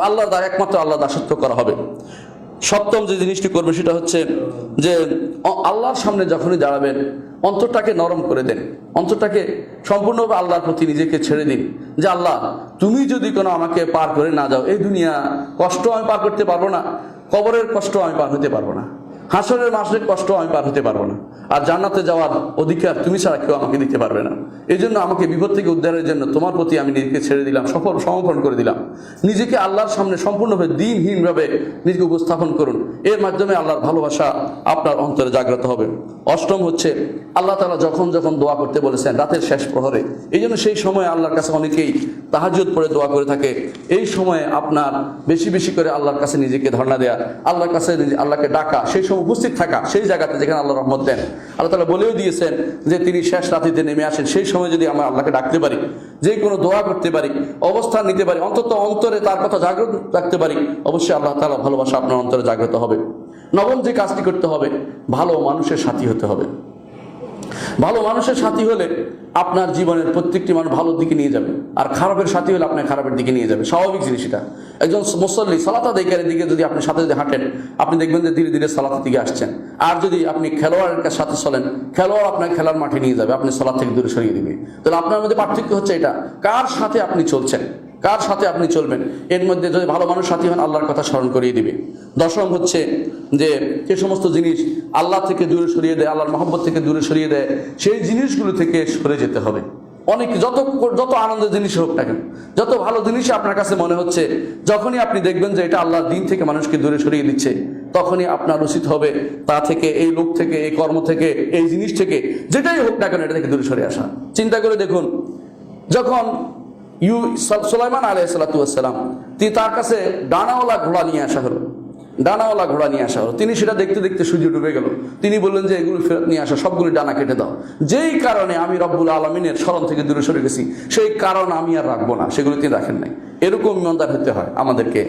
একমাত্র আল্লাহ দাসত্ব করা হবে। সপ্তম যে জিনিসটি করবে সেটা হচ্ছে যে আল্লাহর সামনে যখনই দাঁড়াবেন অন্তরটাকে নরম করে দেন, অন্তরটাকে সম্পূর্ণভাবে আল্লাহর প্রতি নিজেকে ছেড়ে দিন। যে আল্লাহ, তুমি যদি কোনো আমাকে পার করে না যাও, এই দুনিয়া কষ্ট আমি পার করতে পারবো না, কবরের কষ্ট আমি পার হতে পারবো না। হাসরের মাসের কষ্ট আমি পার হতে পারবো না, আর জান্নাতে যাওয়ার অধিকার তুমি ছাড়া কেউ আমাকে দিতে পারবে না। এই জন্য আমাকে বিপদ থেকে উদ্ধারের জন্য তোমার প্রতি আমি নিজেকে ছেড়ে দিলাম, সমর্পণ করে দিলাম। নিজেকে আল্লাহর সামনে সম্পূর্ণভাবে দিনহীনভাবে নিজেকে উপস্থাপন করুন। এর মাধ্যমে আল্লাহর ভালোবাসা আপনার অন্তরে জাগ্রত হবে। অষ্টম হচ্ছে, আল্লাহ তাআলা যখন যখন দোয়া করতে বলেছেন রাতের শেষ প্রহরে, এই জন্য সেই সময় আল্লাহর কাছে অনেকেই তাহাজ্জুদ পড়ে দোয়া করে থাকে। এই সময়ে আপনার বেশি বেশি করে আল্লাহর কাছে নিজেকে ধর্ণা দেয়া, আল্লাহর কাছে আল্লাহকে ডাকা, সেই সময় উপস্থিত থাকা সেই জায়গাতে যেখানে আল্লাহ রহমত দেন। আল্লাহ তাআলা বলেও দিয়েছেন যে তিনি শেষ রাতিতে নেমে আসেন, সেই সময় যদি আমরা আল্লাহকে ডাকতে পারি, যে কোনো দোয়া করতে পারি, অবস্থান নিতে পারি, অন্তত অন্তরে তার কথা জাগ্রত রাখতে পারি, অবশ্যই আল্লাহ তাআলা ভালোবাসা আপনার অন্তরে জাগ্রত হবে। নবম যে কাজটি করতে হবে, ভালো মানুষের সাথী হতে হবে। ভালো মানুষের সাথী হলে আপনার জীবনের প্রত্যেকটি মানুষ ভালোর দিকে নিয়ে যাবে, আর খারাপের সাথী হলে আপনার খারাপের দিকে নিয়ে যাবে। স্বাভাবিক জিনিস এটা। একজন মুসল্লি সালাত আদায়কারীর দিকে যদি আপনি সাথে যদি হাঁটেন, আপনি দেখবেন যে ধীরে ধীরে সালাতের দিকে আসছেন। আর যদি আপনি খেলোয়াড়ের সাথে চলেন, খেলোয়াড় আপনার খেলার মাঠে নিয়ে যাবে, আপনি সালাত থেকে দূরে সরিয়ে দিবে। তাহলে আপনার মধ্যে পার্থক্য হচ্ছে এটা, কার সাথে আপনি চলছেন, কার সাথে আপনি চলবেন। এর মধ্যে যদি ভালো মানুষ সাথী হন, আল্লাহর কথা স্মরণ করিয়ে দিবে। দশম হচ্ছে যে সমস্ত জিনিস আল্লাহ থেকে দূরে সরিয়ে দেয়, আল্লাহর মহব্বত থেকে দূরে সরিয়ে দেয়, সেই জিনিসগুলো থেকে সরে যেতে হবে। অনেক যত আনন্দের জিনিস হোক না কেন, যত ভালো জিনিস আপনার কাছে মনে হচ্ছে, যখনই আপনি দেখবেন যে এটা আল্লাহর দিন থেকে মানুষকে দূরে সরিয়ে দিচ্ছে, তখনই আপনার উচিত হবে তা থেকে, এই লোক থেকে, এই কর্ম থেকে, এই জিনিস থেকে, যেটাই হোক না কেন, এটা থেকে দূরে সরে আসা। চিন্তা করে দেখুন, যখন সুলাইমান আলাইহিস সালাতু ওয়াস সালাম, তার কাছে ডানাওয়ালা ঘোড়া নিয়ে আসা হলো, ডানাওয়ালা ঘোড়া নিয়ে আসা হলো। তিনি সেটা দেখতে দেখতে সূর্য ডুবে গেল। তিনি বললেন যে এগুলো ফেরত নিয়ে আসা, সবগুলো ডানা কেটে দাও। যেই কারণে আমি রব্বুল আলামিনের স্মরণ থেকে দূরে সরে গেছি, সেই কারণ আমি আর রাখবো না, সেগুলো তিনি রাখেন নাই। এরকম ইমানদার হতে হয় আমাদেরকে,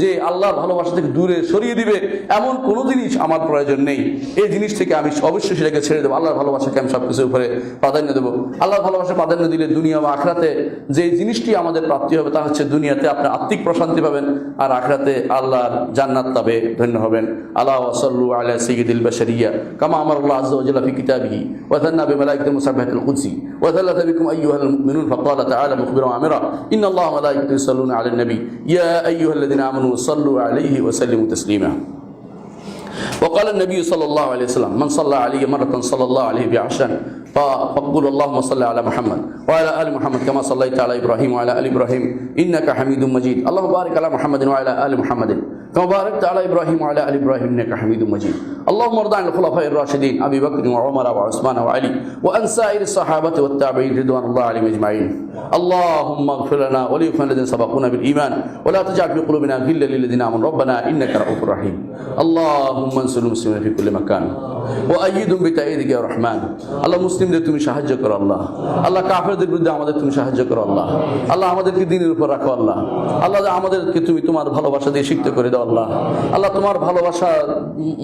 যে আল্লাহর ভালোবাসা থেকে দূরে সরিয়ে দিবে এমন কোনো জিনিস আমার প্রয়োজন নেই। এই জিনিস থেকে আমি অবশ্যই সেটাকে ছেড়ে দেবো। আল্লাহর ভালোবাসাকে আমি সব কিছুর উপরে প্রাধান্য দেবো। আল্লাহর ভালোবাসা প্রাধান্য দিলে দুনিয়া বা আখরাতে যে জিনিসটি আমাদের প্রাপ্তি হবে, তা হচ্ছে দুনিয়াতে আপনি আত্মিক প্রশান্তি পাবেন, আর আখরাতে আল্লাহর জান্নাত পাবে, ধন্য হবেন। আল্লাহ সাল্লু আলা সাইয়্যিদিল বাশারিয়া কামা আমারাল্লাহু আযজা ওয়া জাল্লা ফি কিতাবিহি ওয়া থান্না বিমালাইকাতিহি মুসাব্বিহাতিল কুদসি ওয়া থাল্লাথা বিকুম আইয়ুহাল মুমিনুন ফাকালা তাআলা মুখবিরান ওয়া আমিরা ইন্নাল্লাহা ওয়া মালাইকাতাহু ইউসাল্লুনা আলান নবী ইয়া আইয়ুহাল্লাযিনা আমানু সাল্লু আলাইহি ওয়া সাল্লিমু তাসলিমা। وقال النبي صلى الله عليه وسلم من صلى عليه مرة صلى الله عليه بعشرا فقل اللهم صل على محمد وعلى آل محمد كما صليت على إبراهيم وعلى آل إبراهيم إنك حميد مجيد اللهم بارك على محمد وعلى آل محمد كما باركت على إبراهيم وعلى آل إبراهيم إنك حميد مجيد اللهم ارض عن الخلفاء الراشدين أبي بكر وعمر وعثمان وعلي وأن سائر الصحابة والتابعين رضوان الله عليهم أجمعين اللهم اغفر لنا ولإخواننا الذين سبقونا بالإيمان ولا تجعل في قلوبنا غلا للذين آمنوا ربنا إنك رؤوف رحيم اللهم انصر المسلمين في كل مكان وأيدهم بتأييدك يا رحمن الله মুসলিমদের তুমি সাহায্য করো আল্লাহ। আল্লাহ কাফেরদের বিরুদ্ধে আমাদের তুমি সাহায্য করো আল্লাহ। আল্লাহ আমাদেরকে দ্বীনের উপর রাখো আল্লাহ। আল্লাহ আমাদেরকে তুমি তোমার ভালোবাসা দিয়ে সিক্ত করে দাও আল্লাহ। আল্লাহ তোমার ভালোবাসার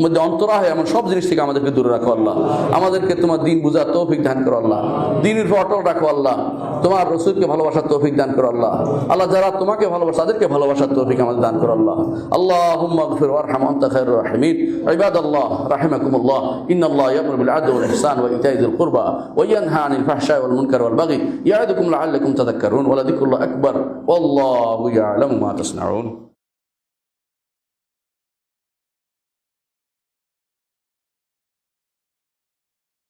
মধ্যে অন্তরা হয় এমন সব জিনিস থেকে আমাদেরকে দূরে রাখো আল্লাহ। আমাদেরকে তোমার দ্বীন বুঝার তৌফিক দান করো আল্লাহ। দ্বীনের উপর অটল রাখো আল্লাহ। তোমার রাসূলকে ভালোবাসার তৌফিক দান করো আল্লাহ। আল্লাহ যারা তোমাকে ভালোবাসে তাদেরকে ভালোবাসার তৌফিক আমাদের দান করো আল্লাহ। আল্লাহুম্মা ইগফির ওয়ারহাম আনতা খায়রুর রাহিমিন ইবাদাল্লাহ রাহিমাকুমুল্লাহ ইন্নাল্লাহা ইয়া'মুরু বিল আদলি ওয়াল ইহসান ওয়া ইতা'i যিল কুরবা ওয়া ইয়ানহা আনিল ফাহশা'i ওয়াল মুনকারি ওয়াল বাগই ইয়া'iদুকুম লা'আল্লাকুম তাযাক্কারুন ওয়া লাযিকরুল্লাহি আকবার ওয়াল্লাহু ইয়া'লামু মা তাসনাউন।